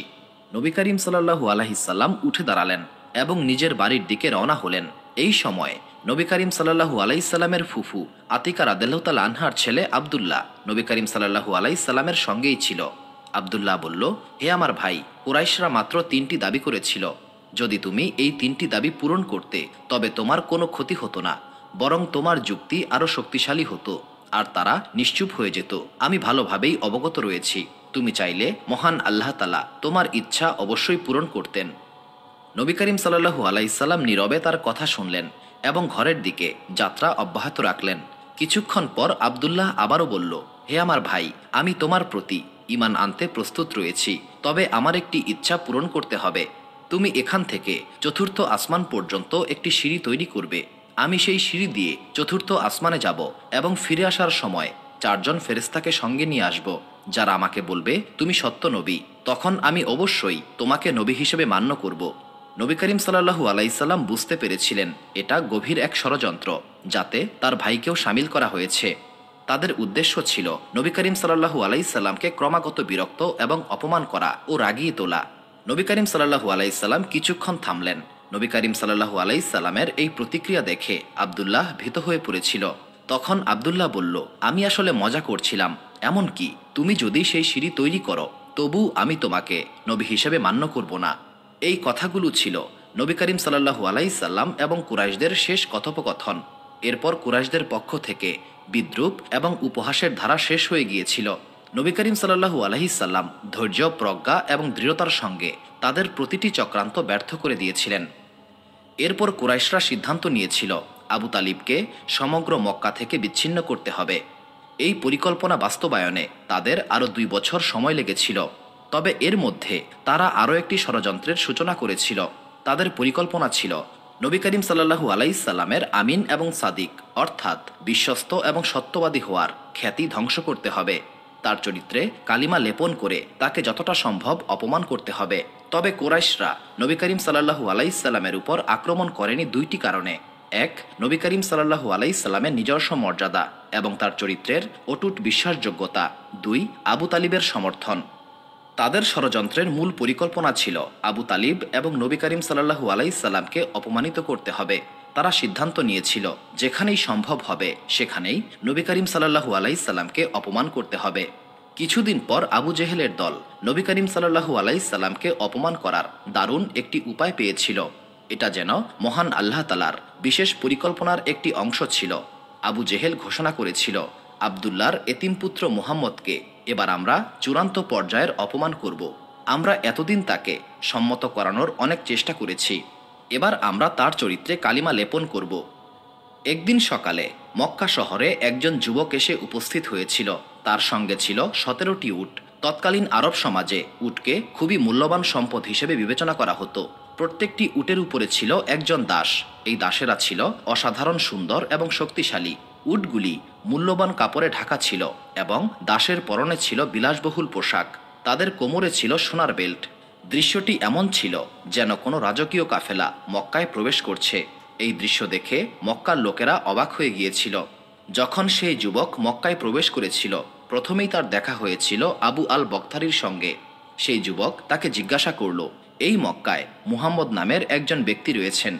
নবী করিম সাল্লাল্লাহু আলাইহি সাল্লাম উঠে দাঁড়ালেন এবং নিজের বাড়ির দিকে রওনা হলেন। এই সময় নবী করিম সাল্লাল্লাহু আলাইহি সাল্লামের ফুফু আতিকা রাদিয়াল্লাহু তাআলা আনহার ছেলে আব্দুল্লাহ নবী করিম সাল্লাল্লাহু আলাইহি সাল্লামের সঙ্গেই ছিল। আব্দুল্লাহ বলল, হে আমার ভাই, কুরাইশরা মাত্র 3টি দাবি করেছিল। যদি তুমি এই 3টি দাবি পূরণ করতে তবে তোমার কোনো ক্ষতি হতো না, বরং তোমার যুক্তি আরও শক্তিশালী হতো আর তারা নিশ্চুপ হয়ে যেত। আমি ভালোভাবেই অবগত রয়েছি, তুমি চাইলে মহান আল্লাহ তাআলা তোমার ইচ্ছা অবশ্যই পূরণ করতেন। নবী করিম সাল্লাল্লাহু আলাইহি সাল্লাম নীরবে তার কথা শুনলেন এবং ঘরের দিকে যাত্রা অব্যাহত রাখলেন। কিছুক্ষণ পর আব্দুল্লাহ আবারও বলল, হে আমার ভাই, আমি তোমার প্রতি ঈমান আনতে প্রস্তুত রয়েছি, তবে আমার একটি ইচ্ছা পূরণ করতে হবে। তুমি এখান থেকে 4র্থ আসমান পর্যন্ত একটি সিঁড়ি তৈরি করবে। আমি সেই সিঁড়ি দিয়ে 4র্থ আসমানে যাব এবং ফিরে আসার সময় 4 জন ফেরেশতাকে সঙ্গে নিয়ে আসব, যারা আমাকে বলবে তুমি সত্য নবী। তখন আমি অবশ্যই তোমাকে নবী হিসেবে মান্য করব। নবী করিম সাল্লাল্লাহু আলাইহি সাল্লাম বুঝতে পেরেছিলেন এটা গভীর এক ষড়যন্ত্র, যাতে তার ভাইকেও সামিল করা হয়েছে। তাদের উদ্দেশ্য ছিল নবী করিম সাল্লাল্লাহু আলাইহি সাল্লামকে ক্রমাগত বিরক্ত এবং অপমান করা ও রাগিয়ে তোলা। নবী করিম সাল্লাল্লাহু আলাইহি সাল্লাম কিছুক্ষণ থামলেন। নবী করিম সাল্লাল্লাহু আলাইহি সাল্লামের এই প্রতিক্রিয়া দেখে আব্দুল্লাহ ভীত হয়ে পড়েছিল। তখন আব্দুল্লাহ বলল, আমি আসলে মজা করছিলাম, এমনকি তুমি যদি সেই সিঁড়ি তৈরি করো তবু আমি তোমাকে নবী হিসেবে মান্য করব না। এই কথাগুলো ছিল নবী করিম সাল্লাল্লাহু আলাইহি সাল্লাম এবং কুরাইশদের শেষ কথোপকথন। এরপর কুরাইশদের পক্ষ থেকে বিদ্রূপ এবং উপহাসের ধারা শেষ হয়ে গিয়েছিল। নবী করিম সাল্লাল্লাহু আলাইহি সাল্লাম ধৈর্য, প্রজ্ঞা এবং দৃঢ়তার সঙ্গে তাদের প্রতিটি চক্রান্ত ব্যর্থ করে দিয়েছিলেন। এরপর কুরাইশরা সিদ্ধান্ত নিয়েছিল আবু তালিবকে সমগ্র মক্কা থেকে বিচ্ছিন্ন করতে হবে। এই পরিকল্পনা বাস্তবায়নে তাদের আরও 2 বছর সময় লেগেছিল। তবে এর মধ্যে তারা আরও একটি ষড়যন্ত্রের সূচনা করেছিল। তাদের পরিকল্পনা ছিল নবী করিম সাল্লাল্লাহু আলাইহি সাল্লামের আমিন এবং সাদিক অর্থাৎ বিশ্বস্ত এবং সত্যবাদী হওয়ার খ্যাতি ধ্বংস করতে হবে। তার চরিত্রে কালিমা লেপন করে তাকে যতটা সম্ভব অপমান করতে হবে। তবে কুরাইশরা নবী করিম সাল্লাল্লাহু আলাইহি সাল্লামের উপর আক্রমণ করেনি 2টি কারণে। 1, নবী করিম সাল্লাল্লাহু আলাইহি সাল্লামের নিজস্ব মর্যাদা এবং তার চরিত্রের অটুট বিশ্বাসযোগ্যতা। 2, আবু তালিবের সমর্থন। তাদের ষড়যন্ত্রের মূল পরিকল্পনা ছিল আবু তালিব এবং নবী করিম সাল্লাল্লাহু আলাইহি সাল্লামকে অপমানিত করতে হবে। তারা সিদ্ধান্ত নিয়েছিল যেখানেই সম্ভব হবে সেখানেই নবী করিম সাল্লাল্লাহু আলাইহি সাল্লামকে অপমান করতে হবে। কিছুদিন পর আবু জেহেলের দল নবী করিম সাল্লাল্লাহু আলাইহি সাল্লামকে অপমান করার দারুণ একটি উপায় পেয়েছিল। এটা যেন মহান আল্লাহ তাআলার বিশেষ পরিকল্পনার একটি অংশ ছিল। আবু জেহেল ঘোষণা করেছিল, আব্দুল্লাহর এতিমপুত্র মুহাম্মদকে এবার আমরা চূড়ান্ত পর্যায়ের অপমান করব। আমরা এতদিন তাকে সম্মত করানোর অনেক চেষ্টা করেছি, এবার আমরা তার চরিত্রে কালিমা লেপন করব। একদিন সকালে মক্কা শহরে একজন যুবক এসে উপস্থিত হয়েছিল। তার সঙ্গে ছিল 17টি উট। তৎকালীন আরব সমাজে উটকে খুবই মূল্যবান সম্পদ হিসেবে বিবেচনা করা হতো। প্রত্যেকটি উটের উপরে ছিল একজন দাস। এই দাসেরা ছিল অসাধারণ সুন্দর এবং শক্তিশালী। উটগুলি মূল্যবান কাপড়ে ঢাকা ছিল এবং দাসের পরনে ছিল বিলাসবহুল পোশাক। তাদের কোমরে ছিল সোনার বেল্ট। দৃশ্যটি এমন ছিল যেন কোনো রাজকীয় কাফেলা মক্কায় প্রবেশ করছে। এই দৃশ্য দেখে মক্কার লোকেরা অবাক হয়ে গিয়েছিল। যখন সেই যুবক মক্কায় প্রবেশ করেছিল প্রথমেই তার দেখা হয়েছিল আবু আল বক্তারির সঙ্গে। সেই যুবক তাকে জিজ্ঞাসা করল, এই মক্কায় মুহাম্মদ নামের একজন ব্যক্তি রয়েছেন।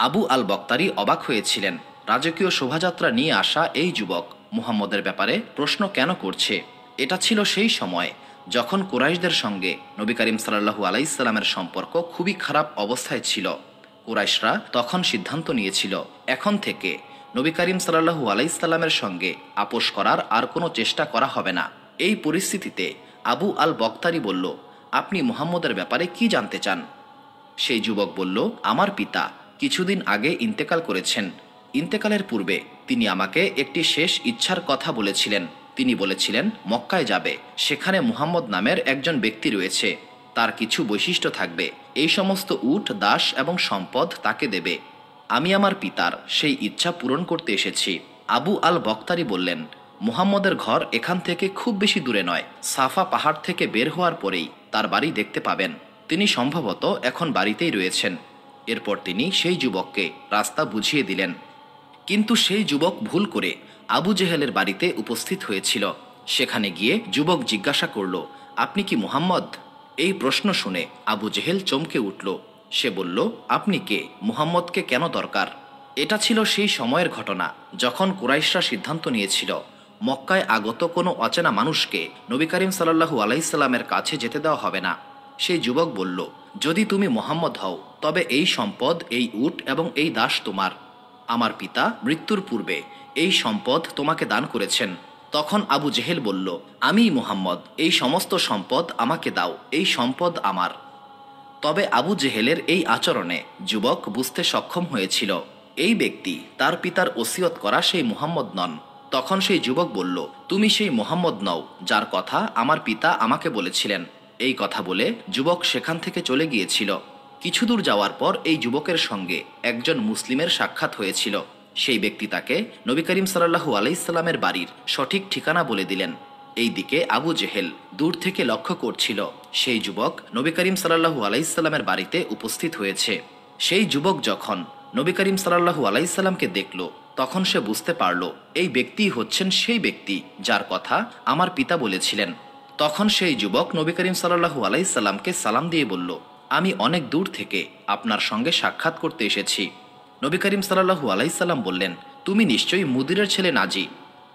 আবু আল বক্তারি অবাক হয়েছিলেন। রাজকীয় শোভাযাত্রা নিয়ে আসা এই যুবক মুহাম্মদের ব্যাপারে প্রশ্ন কেন করছে? এটা ছিল সেই সময় যখন কুরাইশদের সঙ্গে নবী করিম সাল্লাল্লাহু আলাইহি সাল্লামের সম্পর্ক খুবই খারাপ অবস্থায় ছিল, কুরাইশরা তখন সিদ্ধান্ত নিয়েছিল এখন থেকে নবী করিম সাল্লাল্লাহু আলাইহি সাল্লামের সঙ্গে আপোষ করার আর কোনো চেষ্টা করা হবে না। এই পরিস্থিতিতে আবু আল বক্তারি বলল, আপনি মুহাম্মদের ব্যাপারে কি জানতে চান? সেই যুবক বলল, আমার পিতা কিছুদিন আগে ইন্তেকাল করেছেন। ইন্তেকালের পূর্বে তিনি আমাকে একটি শেষ ইচ্ছার কথা বলেছিলেন। তিনি বলেছিলেন মক্কায় যাবে, সেখানে মুহাম্মদ নামের একজন ব্যক্তি রয়েছে, তার কিছু বৈশিষ্ট্য থাকবে, এই সমস্ত উট, দাস এবং সম্পদ তাকে দেবে। আমি আমার পিতার সেই ইচ্ছা পূরণ করতে এসেছি। আবু আল বক্তারি বললেন, মুহাম্মদের ঘর এখান থেকে খুব বেশি দূরে নয়, সাফা পাহাড় থেকে বের হওয়ার পরেই তার বাড়ি দেখতে পাবেন। তিনি সম্ভবত এখন বাড়িতেই রয়েছেন। এরপর তিনি সেই যুবককে রাস্তা বুঝিয়ে দিলেন। কিন্তু সেই যুবক ভুল করে আবু জেহেলের বাড়িতে উপস্থিত হয়েছিল। সেখানে গিয়ে যুবক জিজ্ঞাসা করল, আপনি কি মুহাম্মদ? এই প্রশ্ন শুনে আবু জেহেল চমকে উঠল। সে বলল, আপনি কে? মুহাম্মদকে কেন দরকার? এটা ছিল সেই সময়ের ঘটনা যখন কুরাইশরা সিদ্ধান্ত নিয়েছিল মক্কায় আগত কোনো অচেনা মানুষকে নবী করিম সাল্লাল্লাহু আলাইহি সাল্লামের কাছে যেতে দেওয়া হবে না। সেই যুবক বলল, যদি তুমি মুহাম্মদ হও তবে এই সম্পদ, এই উট এবং এই দাস তোমার। আমার পিতা মৃত্যুর পূর্বে এই সম্পদ তোমাকে দান করেছেন। তখন আবু জেহেল বলল, আমিই মুহাম্মদ, এই সমস্ত সম্পদ আমাকে দাও, এই সম্পদ আমার। তবে আবু জেহেলের এই আচরণে যুবক বুঝতে সক্ষম হয়েছিল এই ব্যক্তি তার পিতার ওসিয়ত করা সেই মুহাম্মদ নন। তখন সেই যুবক বলল, তুমি সেই মুহাম্মদ নও যার কথা আমার পিতা আমাকে বলেছিলেন। এই কথা বলে যুবক সেখান থেকে চলে গিয়েছিল। কিছু দূর যাওয়ার পর এই যুবকের সঙ্গে একজন মুসলিমের সাক্ষাৎ হয়েছিল। সেই ব্যক্তি তাকে নবী করিম সাল্লাল্লাহু আলাইহি সাল্লামের বাড়ির সঠিক ঠিকানা বলে দিলেন। এই দিকে আবু জেহেল দূর থেকে লক্ষ্য করছিল সেই যুবক নবী করিম সাল্লাল্লাহু আলাইহি সাল্লামের বাড়িতে উপস্থিত হয়েছে। সেই যুবক যখন নবী করিম সাল্লাল্লাহু আলাইহি সাল্লামকে দেখল, তখন সে বুঝতে পারল এই ব্যক্তি হচ্ছেন সেই ব্যক্তি যার কথা আমার পিতা বলেছিলেন। তখন সেই যুবক নবী করিম সাল্লাল্লাহু আলাইহি সাল্লামকে সালাম দিয়ে বলল, আমি অনেক দূর থেকে আপনার সঙ্গে সাক্ষাৎ করতে এসেছি। নবী করিম সাল্লাল্লাহু আলাইহি সাল্লাম বললেন, তুমি নিশ্চয়ই মুদিরের ছেলে নাজি।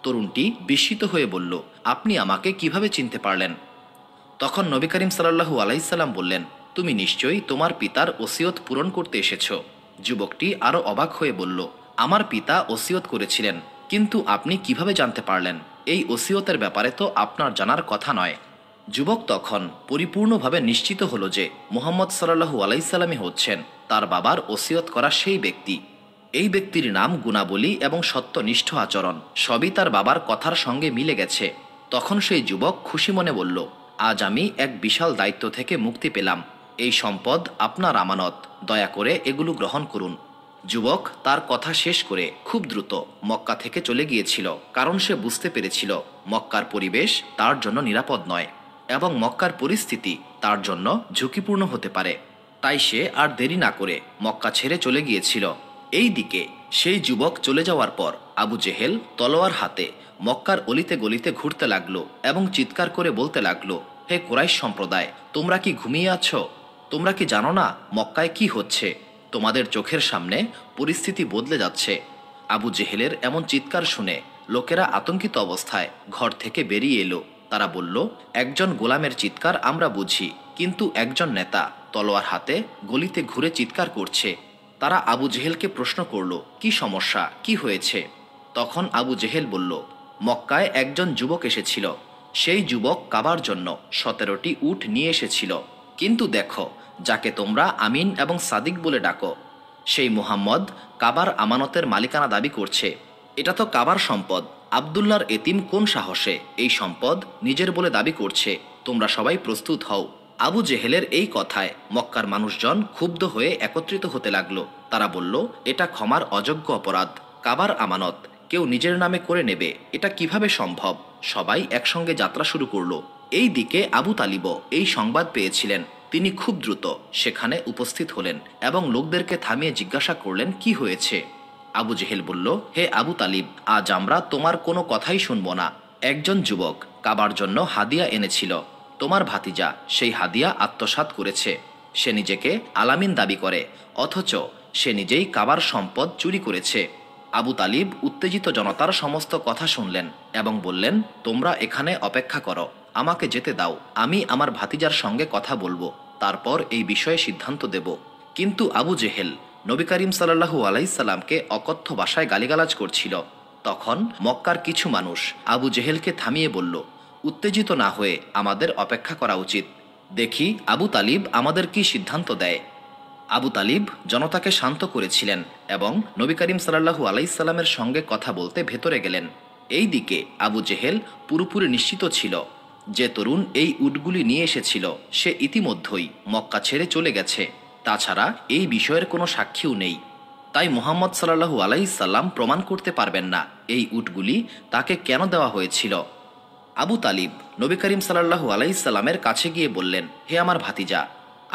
তরুণটি বিস্মিত হয়ে বলল, আপনি আমাকে কিভাবে চিনতে পারলেন? তখন নবী করিম সাল্লাল্লাহু আলাইহি সাল্লাম বললেন, তুমি নিশ্চয়ই তোমার পিতার ওসিয়ত পূরণ করতে এসেছ। যুবকটি আরও অবাক হয়ে বলল, আমার পিতা ওসিয়ত করেছিলেন, কিন্তু আপনি কিভাবে জানতে পারলেন? এই ওসিয়তের ব্যাপারে তো আপনার জানার কথা নয়। যুবক তখন পরিপূর্ণভাবে নিশ্চিত হল যে মুহাম্মদ সাল্লাল্লাহু আলাইহি সাল্লামই হচ্ছেন তার বাবার ওসিয়ত করা সেই ব্যক্তি। এই ব্যক্তির নাম, গুণাবলী এবং সত্যনিষ্ঠ আচরণ সবই তার বাবার কথার সঙ্গে মিলে গেছে। তখন সেই যুবক খুশি মনে বলল, আজ আমি এক বিশাল দায়িত্ব থেকে মুক্তি পেলাম। এই সম্পদ আপনার আমানত, দয়া করে এগুলো গ্রহণ করুন। যুবক তার কথা শেষ করে খুব দ্রুত মক্কা থেকে চলে গিয়েছিল, কারণ সে বুঝতে পেরেছিল মক্কার পরিবেশ তার জন্য নিরাপদ নয় এবং মক্কার পরিস্থিতি তার জন্য ঝুঁকিপূর্ণ হতে পারে। তাই সে আর দেরি না করে মক্কা ছেড়ে চলে গিয়েছিল। এই দিকে সেই যুবক চলে যাওয়ার পর আবু জেহেল তলোয়ার হাতে মক্কার অলিতে গলিতে ঘুরতে লাগলো এবং চিৎকার করে বলতে লাগলো, হে কুরাইশ সম্প্রদায়, তোমরা কি ঘুমিয়ে আছো? তোমরা কি জানো না মক্কায় কি হচ্ছে? তোমাদের চোখের সামনে পরিস্থিতি বদলে যাচ্ছে। আবু জেহেলের এমন চিৎকার শুনে লোকেরা আতঙ্কিত অবস্থায় ঘর থেকে বেরিয়ে এলো। তারা বলল, একজন গোলামের চিৎকার আমরা বুঝি, কিন্তু একজন নেতা তলোয়ার হাতে গলিতে ঘুরে চিৎকার করছে। তারা আবু জেহেলকে প্রশ্ন করল, কি সমস্যা, কি হয়েছে? তখন আবু জেহেল বলল, মক্কায় একজন যুবক এসেছিল। সেই যুবক কাবার জন্য 17টি উট নিয়ে এসেছিল। কিন্তু দেখো, যাকে তোমরা আমিন এবং সাদিক বলে ডাকো, সেই মুহাম্মদ কাবার আমানতের মালিকানা দাবি করছে। এটা তো কাবার সম্পদ। আবদুল্লাহর এতিম কোন সাহসে এই সম্পদ নিজের বলে দাবি করছে? তোমরা সবাই প্রস্তুত হও। আবু জেহেলের এই কথায় মক্কার মানুষজন ক্ষুব্ধ হয়ে একত্রিত হতে লাগলো। তারা বলল, এটা ক্ষমার অযোগ্য অপরাধ। কাবার আমানত কেউ নিজের নামে করে নেবে, এটা কিভাবে সম্ভব? সবাই একসঙ্গে যাত্রা শুরু করলো। এই দিকে আবু তালিবও এই সংবাদ পেয়েছিলেন। তিনি খুব দ্রুত সেখানে উপস্থিত হলেন এবং লোকদেরকে থামিয়ে জিজ্ঞাসা করলেন, কি হয়েছে? আবু জেহেল বলল, হে আবু তালিব, আজ আমরা তোমার কোনো কথাই শুনব না। একজন যুবক কাবার জন্য হাদিয়া এনেছিল। তোমার ভাতিজা সেই হাদিয়া আত্মসাৎ করেছে। সে নিজেকে আলামিন দাবি করে, অথচ সে নিজেই কাবার সম্পদ চুরি করেছে। আবু তালিব উত্তেজিত জনতার সমস্ত কথা শুনলেন এবং বললেন, তোমরা এখানে অপেক্ষা করো, আমাকে যেতে দাও, আমি আমার ভাতিজার সঙ্গে কথা বলবো, তারপর এই বিষয়ে সিদ্ধান্ত দেব। কিন্তু আবু জেহেল নবী করিম সাল্লাল্লাহু আলাইহি সাল্লামকে অকথ্য ভাষায় গালিগালাজ করছিল। তখন মক্কার কিছু মানুষ আবু জেহেলকে থামিয়ে বলল, উত্তেজিত না হয়ে আমাদের অপেক্ষা করা উচিত, দেখি আবু তালিব আমাদের কি সিদ্ধান্ত দেয়। আবু তালিব জনতাকে শান্ত করেছিলেন এবং নবী করিম সাল্লাল্লাহু আলাইহি সাল্লামের সঙ্গে কথা বলতে ভেতরে গেলেন। এই দিকে আবু জেহেল পুরোপুরি নিশ্চিত ছিল যে তরুণ এই উটগুলি নিয়ে এসেছিল সে ইতিমধ্যেই মক্কা ছেড়ে চলে গেছে। তাছাড়া এই বিষয়ের কোনো সাক্ষীও নেই। তাই মুহাম্মদ সাল্লাল্লাহু আলাইহি সাল্লাম প্রমাণ করতে পারবেন না এই উটগুলি তাকে কেন দেওয়া হয়েছিল। আবু তালিব নবী করিম সাল্লাল্লাহু আলাইহি সাল্লামের কাছে গিয়ে বললেন, হে আমার ভাতিজা,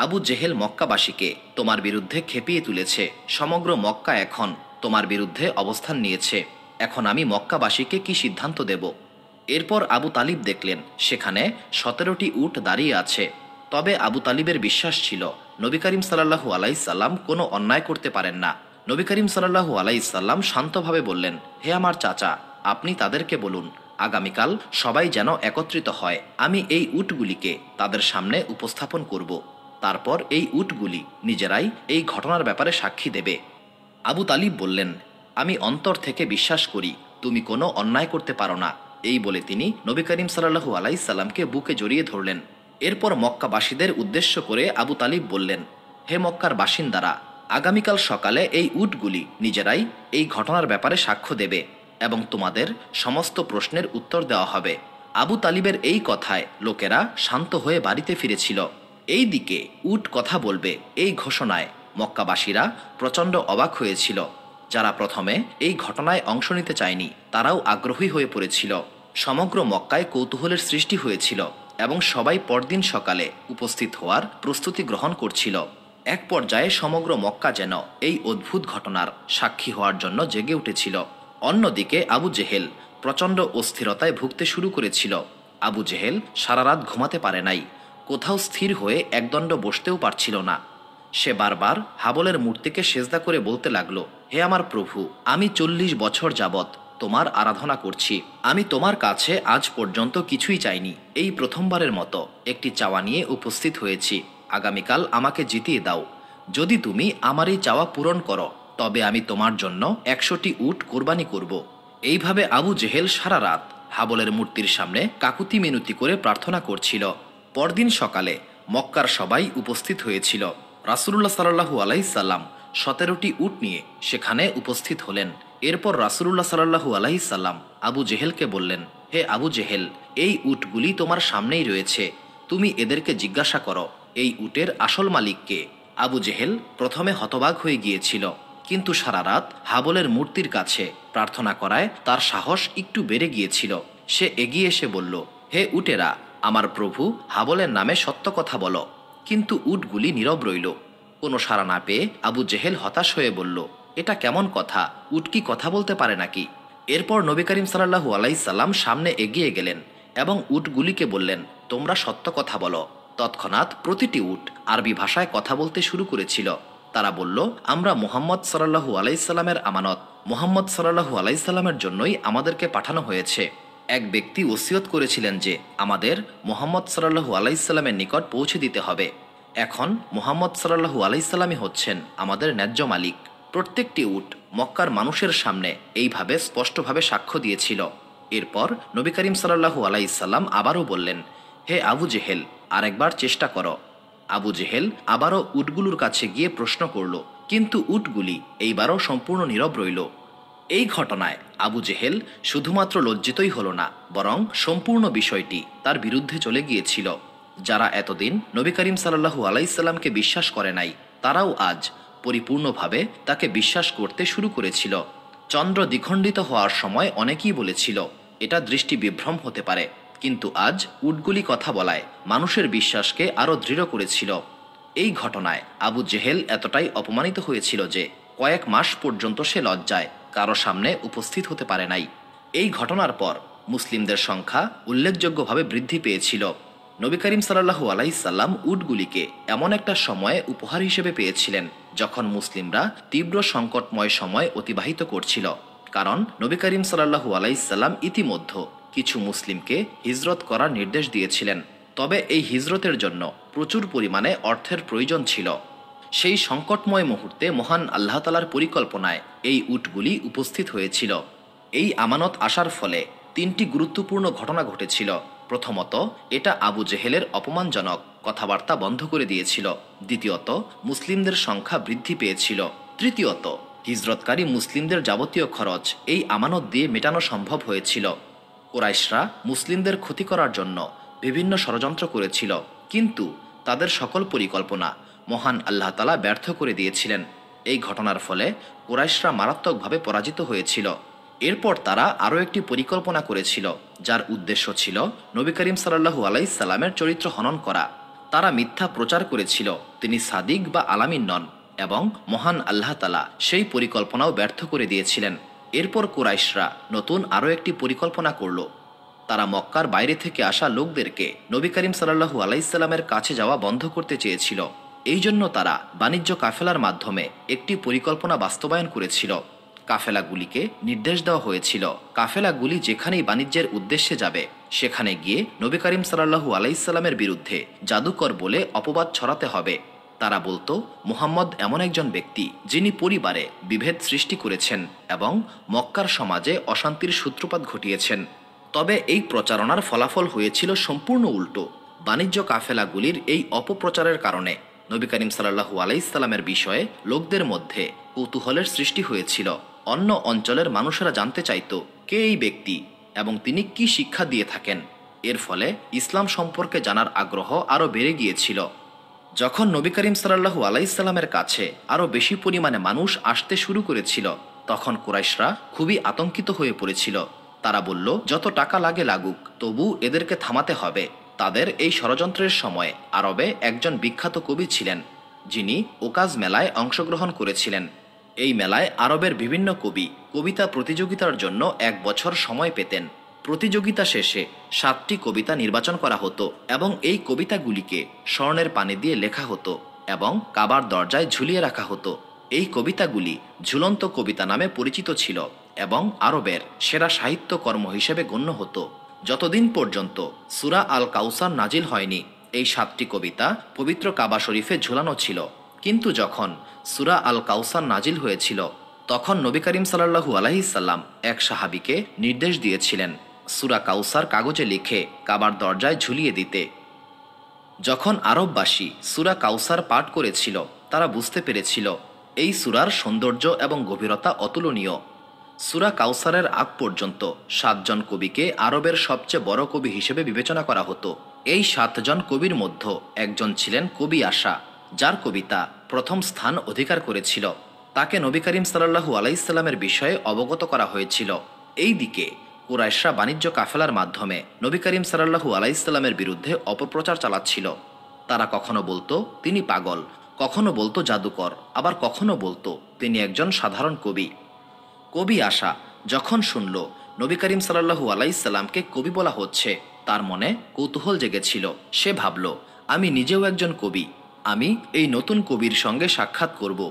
আবু জেহেল মক্কাবাসীকে তোমার বিরুদ্ধে খেপিয়ে তুলেছে। সমগ্র মক্কা এখন তোমার বিরুদ্ধে অবস্থান নিয়েছে। এখন আমি মক্কাবাসীকে কি সিদ্ধান্ত দেব? এরপর আবু তালিব দেখলেন সেখানে 17টি উট দাঁড়িয়ে আছে। তবে আবু তালিবের বিশ্বাস ছিল নবী করিম সাল্লাল্লাহু আলাইহি সাল্লাম কোনো অন্যায় করতে পারেন না। নবী করিম সাল্লাল্লাহু আলাইহি সাল্লাম শান্তভাবে বললেন, হে আমার চাচা, আপনি তাদেরকে বলুন আগামীকাল সবাই যেন একত্রিত হয়। আমি এই উটগুলিকে তাদের সামনে উপস্থাপন করব। তারপর এই উটগুলি নিজেরাই এই ঘটনার ব্যাপারে সাক্ষী দেবে। আবু তালিব বললেন, আমি অন্তর থেকে বিশ্বাস করি তুমি কোনো অন্যায় করতে পারো না। এই বলে তিনি নবী করিম সাল্লাল্লাহু আলাইহি সাল্লামকে বুকে জড়িয়ে ধরলেন। এরপর মক্কাবাসীদের উদ্দেশ্য করে আবু তালিব বললেন, হে মক্কার বাসিন্দারা, আগামীকাল সকালে এই উটগুলি নিজেরাই এই ঘটনার ব্যাপারে সাক্ষ্য দেবে এবং তোমাদের সমস্ত প্রশ্নের উত্তর দেওয়া হবে। আবু তালিবের এই কথায় লোকেরা শান্ত হয়ে বাড়িতে ফিরেছিল। এই দিকে উট কথা বলবে এই ঘোষণায় মক্কাবাসীরা প্রচণ্ড অবাক হয়েছিল। যারা প্রথমে এই ঘটনায় অংশ নিতে চায়নি তারাও আগ্রহী হয়ে পড়েছিল। সমগ্র মক্কায় কৌতূহলের সৃষ্টি হয়েছিল এবং সবাই পরদিন সকালে উপস্থিত হওয়ার প্রস্তুতি গ্রহণ করছিল। এক পর্যায়ে সমগ্র মক্কা যেন এই অদ্ভুত ঘটনার সাক্ষী হওয়ার জন্য জেগে উঠেছিল। অন্যদিকে আবু জেহেল প্রচণ্ড অস্থিরতায় ভুগতে শুরু করেছিল। আবু জেহেল সারা রাত ঘুমাতে পারে নাই, কোথাও স্থির হয়ে একদণ্ড বসতেও পারছিল না। সে বারবার হাবলের মূর্তিকে সেজদা করে বলতে লাগলো, হে আমার প্রভু, আমি 40 বছর যাবৎ তোমার আরাধনা করছি। আমি তোমার কাছে আজ পর্যন্ত কিছুই চাইনি। এই প্রথমবারের মতো একটি চাওয়া নিয়ে উপস্থিত হয়েছি। আগামীকাল আমাকে জিতিয়ে দাও। যদি তুমি আমার এই চাওয়া পূরণ করো তবে আমি তোমার জন্য 100টি উট কোরবানি করব। এইভাবে আবু জেহেল সারা রাত হাবলের মূর্তির সামনে কাকুতি মিনতি করে প্রার্থনা করছিল। পরদিন সকালে মক্কার সবাই উপস্থিত হয়েছিল। রাসূলুল্লাহ সাল্লাল্লাহু আলাইহি সাল্লাম 17টি উট নিয়ে সেখানে উপস্থিত হলেন। এরপর রাসূলুল্লাহ সাল্লাল্লাহু আলাইহি সাল্লাম আবু জেহেলকে বললেন, হে আবু জেহেল, এই উটগুলি তোমার সামনেই রয়েছে, তুমি এদেরকে জিজ্ঞাসা করো এই উটের আসল মালিক কে। আবু জেহেল প্রথমে হতবাক হয়ে গিয়েছিল, কিন্তু সারা রাত হাবলের মূর্তির কাছে প্রার্থনা করায় তার সাহস একটু বেড়ে গিয়েছিল। সে এগিয়ে এসে বলল, হে উটেরা, আমার প্রভু হাবলের নামে সত্য কথা বলো। কিন্তু উটগুলি নীরব রইল। কোনো সাড়া না পেয়ে আবু জেহেল হতাশ হয়ে বলল, এটা কেমন কথা, উট কি কথা বলতে পারে নাকি? এরপর নবী করিম সাল্লাল্লাহু আলাইহি সাল্লাম সামনে এগিয়ে গেলেন এবং উটগুলিকে বললেন, তোমরা সত্য কথা বলো। তৎক্ষণাৎ প্রতিটি উট আরবি ভাষায় কথা বলতে শুরু করেছিল। তারা বলল, আমরা মুহাম্মদ সাল্লাল্লাহু আলাইহি সাল্লামের আমানত, মুহাম্মদ সাল্লাল্লাহু আলাইহি সাল্লামের জন্যই আমাদেরকে পাঠানো হয়েছে। এক ব্যক্তি ওসিয়ত করেছিলেন যে আমাদের মুহাম্মদ সাল্লাল্লাহু আলাইহি সাল্লামের নিকট পৌঁছে দিতে হবে। এখন মুহাম্মদ সাল্লাল্লাহু আলাইহি সাল্লামই হচ্ছেন আমাদের ন্যায্য মালিক। প্রত্যেকটি উট মক্কার মানুষের সামনে এইভাবে স্পষ্টভাবে সাক্ষ্য দিয়েছিল। এরপর নবী করিম সাল্লাল্লাহু আলাইহি সাল্লাম আবারও বললেন, হে আবু জেহেল, আরেকবার চেষ্টা করো। আবু জেহেল আবারও উটগুলোর কাছে গিয়ে প্রশ্ন করল, কিন্তু উটগুলি এইবারও সম্পূর্ণ নীরব রইল। এই ঘটনায় আবু জেহেল শুধুমাত্র লজ্জিতই হল না, বরং সম্পূর্ণ বিষয়টি তার বিরুদ্ধে চলে গিয়েছিল। যারা এতদিন নবী করিম সাল্লাল্লাহু আলাইহি সাল্লামকে বিশ্বাস করে নাই তারাও আজ পরিপূর্ণভাবে তাকে বিশ্বাস করতে শুরু করেছিল। চন্দ্র দ্বিখণ্ডিত হওয়ার সময় অনেকেই বলেছিল এটা দৃষ্টি বিভ্রম হতে পারে, কিন্তু আজ উটগুলি কথা বলায় মানুষের বিশ্বাসকে আরও দৃঢ় করেছিল। এই ঘটনায় আবু জেহেল এতটাই অপমানিত হয়েছিল যে কয়েক মাস পর্যন্ত সে লজ্জায় কারো সামনে উপস্থিত হতে পারে নাই। এই ঘটনার পর মুসলিমদের সংখ্যা উল্লেখযোগ্যভাবে বৃদ্ধি পেয়েছিল। নবী করিম সাল্লাল্লাহু আলাইহি সাল্লাম উটগুলিকে এমন একটা সময়ে উপহার হিসেবে পেয়েছিলেন যখন মুসলিমরা তীব্র সংকটময় সময় অতিবাহিত করছিল। কারণ নবী করিম সাল্লাল্লাহু আলাইহি সাল্লাম ইতিমধ্যে কিছু মুসলিমকে হিজরত করার নির্দেশ দিয়েছিলেন। তবে এই হিজরতের জন্য প্রচুর পরিমাণে অর্থের প্রয়োজন ছিল। সেই সংকটময় মুহূর্তে মহান আল্লাহ তাআলার পরিকল্পনায় এই উটগুলি উপস্থিত হয়েছিল। এই আমানত আসার ফলে তিনটি গুরুত্বপূর্ণ ঘটনা ঘটেছিল। প্রথমত, এটা আবু জেহেলের অপমানজনক কথাবার্তা বন্ধ করে দিয়েছিল। দ্বিতীয়ত, মুসলিমদের সংখ্যা বৃদ্ধি পেয়েছিল। তৃতীয়ত, হিজরতকারী মুসলিমদের যাবতীয় খরচ এই আমানত দিয়ে মেটানো সম্ভব হয়েছিল। কুরাইশরা মুসলিমদের ক্ষতি করার জন্য বিভিন্ন ষড়যন্ত্র করেছিল, কিন্তু তাদের সকল পরিকল্পনা মহান আল্লাহ তাআলা ব্যর্থ করে দিয়েছিলেন। এই ঘটনার ফলে কুরাইশরা মারাত্মকভাবে পরাজিত হয়েছিল। এরপর তারা আরও একটি পরিকল্পনা করেছিল, যার উদ্দেশ্য ছিল নবী করিম সাল্লাল্লাহু আলাইহি সাল্লামের চরিত্র হনন করা। তারা মিথ্যা প্রচার করেছিল তিনি সাদিক বা আলামিন নন, এবং মহান আল্লাহ তাআলা সেই পরিকল্পনাও ব্যর্থ করে দিয়েছিলেন। এরপর কুরাইশরা নতুন আরও একটি পরিকল্পনা করল। তারা মক্কার বাইরে থেকে আসা লোকদেরকে নবী করিম সাল্লাল্লাহু আলাইহি সাল্লামের কাছে যাওয়া বন্ধ করতে চেয়েছিল। এই জন্য তারা বাণিজ্য কাফেলার মাধ্যমে একটি পরিকল্পনা বাস্তবায়ন করেছিল। কাফেলাগুলিকে নির্দেশ দেওয়া হয়েছিল কাফেলাগুলি যেখানেই বাণিজ্যের উদ্দেশ্যে যাবে সেখানে গিয়ে নবী করিম সাল্লাল্লাহু আলাইহি সাল্লামের বিরুদ্ধে জাদুকর বলে অপবাদ ছড়াতে হবে। তারা বলতো, মুহাম্মদ এমন একজন ব্যক্তি যিনি পরিবারে বিভেদ সৃষ্টি করেছেন এবং মক্কার সমাজে অশান্তির সূত্রপাত ঘটিয়েছেন। তবে এই প্রচারণার ফলাফল হয়েছিল সম্পূর্ণ উল্টো। বাণিজ্য কাফেলাগুলির এই অপপ্রচারের কারণে নবী করিম সাল্লাল্লাহু আলাইহি সাল্লামের বিষয়ে লোকদের মধ্যে কৌতূহলের সৃষ্টি হয়েছিল। অন্য অঞ্চলের মানুষেরা জানতে চাইত কে এই ব্যক্তি এবং তিনি কি শিক্ষা দিয়ে থাকেন। এর ফলে ইসলাম সম্পর্কে জানার আগ্রহ আরও বেড়ে গিয়েছিল। যখন নবী করিম সাল্লাল্লাহু আলাইহি সাল্লামের কাছে আরও বেশি পরিমাণে মানুষ আসতে শুরু করেছিল, তখন কুরাইশরা খুবই আতঙ্কিত হয়ে পড়েছিল। তারা বলল, যত টাকা লাগে লাগুক, তবু এদেরকে থামাতে হবে। তাদের এই ষড়যন্ত্রের সময় আরবে একজন বিখ্যাত কবি ছিলেন, যিনি ওকাজ মেলায় অংশগ্রহণ করেছিলেন। এই মেলায় আরবের বিভিন্ন কবি কবিতা প্রতিযোগিতার জন্য 1 বছর সময় পেতেন। প্রতিযোগিতা শেষে 7টি কবিতা নির্বাচন করা হতো এবং এই কবিতাগুলিকে স্বর্ণের পানি দিয়ে লেখা হতো এবং কাবার দরজায় ঝুলিয়ে রাখা হতো। এই কবিতাগুলি ঝুলন্ত কবিতা নামে পরিচিত ছিল এবং আরবের সেরা সাহিত্যকর্ম হিসেবে গণ্য হতো, যতদিন পর্যন্ত সূরা আল কাউসার নাজিল হয়নি। এই 7টি কবিতা পবিত্র কাবা শরীফে ঝুলানো ছিল, কিন্তু যখন সূরা আল কাউসার নাজিল হয়েছিল তখন নবী করিম সাল্লাল্লাহু আলাইহি সাল্লাম এক সাহাবীকে নির্দেশ দিয়েছিলেন সূরা কাউসার কাগজে লিখে কাবার দরজায় ঝুলিয়ে দিতে। যখন আরববাসী সূরা কাউসার পাঠ করেছিল, তারা বুঝতে পেরেছিল এই সূরার সৌন্দর্য এবং গভীরতা অতুলনীয়। সূরা কাউসারের আগ পর্যন্ত 7 জন কবিকে আরবের সবচেয়ে বড় কবি হিসেবে বিবেচনা করা হতো। এই 7 জন কবির মধ্যে একজন ছিলেন কবি আশা, যার কবিতা প্রথম স্থান অধিকার করেছিল। তাকে নবী করিম সাল্লাল্লাহু আলাইহি সাল্লামের বিষয়ে অবগত করা হয়েছিল। এই দিকে কুরাইশরা বাণিজ্য কাফেলার মাধ্যমে নবী করিম সাল্লাল্লাহু আলাইহি সাল্লামের বিরুদ্ধে অপপ্রচার চালাচ্ছিল। তারা কখনো বলতো তিনি পাগল, কখনো বলতো জাদুকর, আবার কখনো বলতো তিনি একজন সাধারণ কবি। কবি আশা যখন শুনল নবী করিম সাল্লাল্লাহু আলাইহি সাল্লামকে কবি বলা হচ্ছে, তার মনে কৌতূহল জেগেছিল। সে ভাবল, আমি নিজেও একজন কবি, আমি এই নতুন কবির সঙ্গে সাক্ষাৎ করব।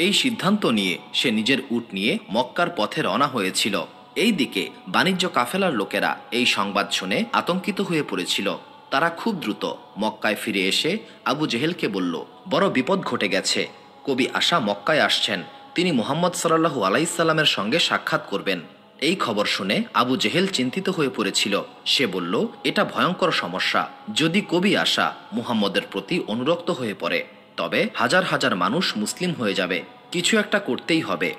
এই সিদ্ধান্ত নিয়ে সে নিজের উট নিয়ে মক্কার পথে রওনা হয়েছিল। এই দিকে বাণিজ্য কাফেলার লোকেরা এই সংবাদ শুনে আতঙ্কিত হয়ে পড়েছিল। তারা খুব দ্রুত মক্কায় ফিরে এসে আবু জেহেলকে বলল, বড় বিপদ ঘটে গেছে, কবি আশা মক্কায় আসছেন, তিনি মুহাম্মদ সাল্লাল্লাহু আলাইহি সাল্লামের সঙ্গে সাক্ষাৎ করবেন। এই খবর শুনে আবু জেহেল চিন্তিত হয়ে পড়েছিল। সে বলল, এটা ভয়ঙ্কর সমস্যা। যদি কবি আশা মুহাম্মদের প্রতি অনুরক্ত হয়ে পড়ে, তবে হাজার হাজার মানুষ মুসলিম হয়ে যাবে। কিছু একটা করতেই হবে।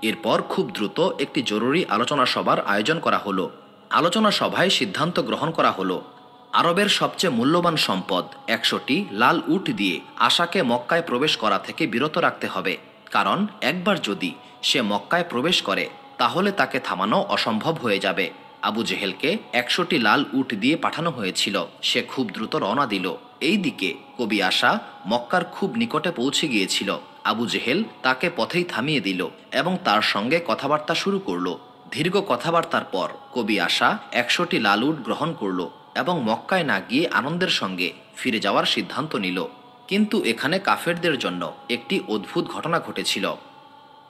এরপর খুব দ্রুত একটি জরুরি আলোচনা সভার আয়োজন করা হলো। আলোচনা সভায় সিদ্ধান্ত গ্রহণ করা হলো, আরবের সবচেয়ে মূল্যবান সম্পদ 100টি লাল উট দিয়ে আশাকে মক্কায় প্রবেশ করা থেকে বিরত রাখতে হবে। কারণ একবার যদি সে মক্কায় প্রবেশ করে, তাহলে তাকে থামানো অসম্ভব হয়ে যাবে। আবু জেহেলকে 100টি লাল উট দিয়ে পাঠানো হয়েছিল। সে খুব দ্রুত রওনা দিল। এই দিকে কবি আশা মক্কার খুব নিকটে পৌঁছে গিয়েছিল। আবু জেহেল তাকে পথেই থামিয়ে দিল এবং তার সঙ্গে কথাবার্তা শুরু করল। দীর্ঘ কথাবার্তার পর কবি আশা 100টি লাল উট গ্রহণ করল এবং মক্কায় না গিয়ে আনন্দের সঙ্গে ফিরে যাওয়ার সিদ্ধান্ত নিল। কিন্তু এখানে কাফেরদের জন্য একটি অদ্ভুত ঘটনা ঘটেছিল।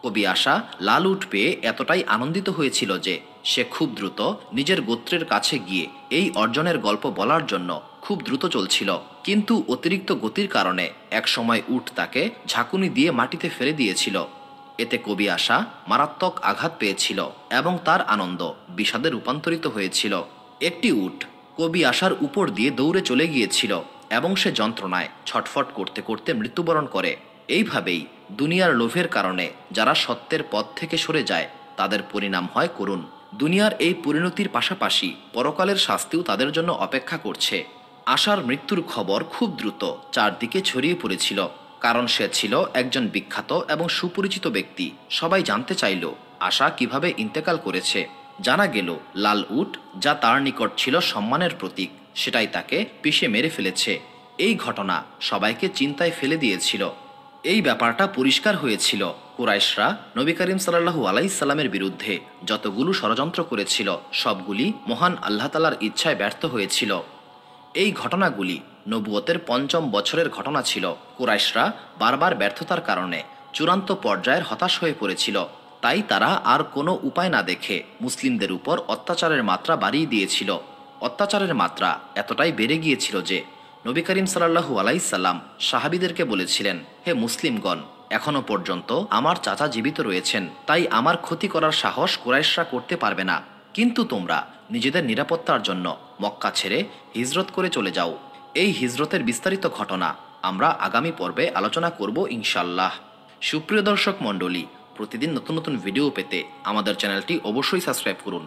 কবি আশা লাল উট পেয়ে এতটাই আনন্দিত হয়েছিল যে সে খুব দ্রুত নিজের গোত্রের কাছে গিয়ে এই অর্জনের গল্প বলার জন্য খুব দ্রুত চলছিল, কিন্তু অতিরিক্ত গতির কারণে একসময় উট তাকে ঝাঁকুনি দিয়ে মাটিতে ফেলে দিয়েছিল। এতে কবি আশা মারাত্মক আঘাত পেয়েছিল এবং তার আনন্দ বিষাদে রূপান্তরিত হয়েছিল। একটি উট কবি আশার উপর দিয়ে দৌড়ে চলে গিয়েছিল এবং সে যন্ত্রণায় ছটফট করতে করতে মৃত্যুবরণ করে। এইভাবেই দুনিয়ার লোভের কারণে যারা সত্যের পথ থেকে সরে যায় তাদের পরিণাম হয় করুণ। দুনিয়ার এই পরিণতির পাশাপাশি পরকালের শাস্তিও তাদের জন্য অপেক্ষা করছে। আশার মৃত্যুর খবর খুব দ্রুত চারদিকে ছড়িয়ে পড়েছিল, কারণ সে ছিল একজন বিখ্যাত এবং সুপরিচিত ব্যক্তি। সবাই জানতে চাইল আশা কিভাবে ইন্তেকাল করেছে। জানা গেল লাল উট, যা তার নিকট ছিল সম্মানের প্রতীক, সেটাই তাকে পিষে মেরে ফেলেছে। এই ঘটনা সবাইকে চিন্তায় ফেলে দিয়েছিল। এই ব্যাপারটা পরিষ্কার হয়েছিল কুরাইশরা নবী করিম সাল্লাল্লাহু আলাইহি সাল্লামের বিরুদ্ধে যতগুলো ষড়যন্ত্র করেছিল সবগুলি মহান আল্লাহ তাআলার ইচ্ছায় ব্যর্থ হয়েছিল। এই ঘটনাগুলি নবুয়তের ৫ম বছরের ঘটনা ছিল। কুরাইশরা বারবার ব্যর্থতার কারণে চূড়ান্ত পর্যায়ের হতাশ হয়ে পড়েছিল, তাই তারা আর কোনো উপায় না দেখে মুসলিমদের উপর অত্যাচারের মাত্রা বাড়িয়ে দিয়েছিল। অত্যাচারের মাত্রা এতটাই বেড়ে গিয়েছিল যে নবী করিম সাল্লাল্লাহু আলাইহি সাল্লাম সাহাবীদেরকে বলেছিলেন, হে মুসলিমগণ, এখনো পর্যন্ত আমার চাচা জীবিত রয়েছেন, তাই আমার ক্ষতি করার সাহস কুরাইশরা করতে পারবে না, কিন্তু তোমরা নিজেদের নিরাপত্তার জন্য মক্কা ছেড়ে হিজরত করে চলে যাও। এই হিজরতের বিস্তারিত ঘটনা আমরা আগামী পর্বে আলোচনা করব ইনশাল্লাহ। সুপ্রিয় দর্শক মণ্ডলী, প্রতিদিন নতুন নতুন ভিডিও পেতে আমাদের চ্যানেলটি অবশ্যই সাবস্ক্রাইব করুন।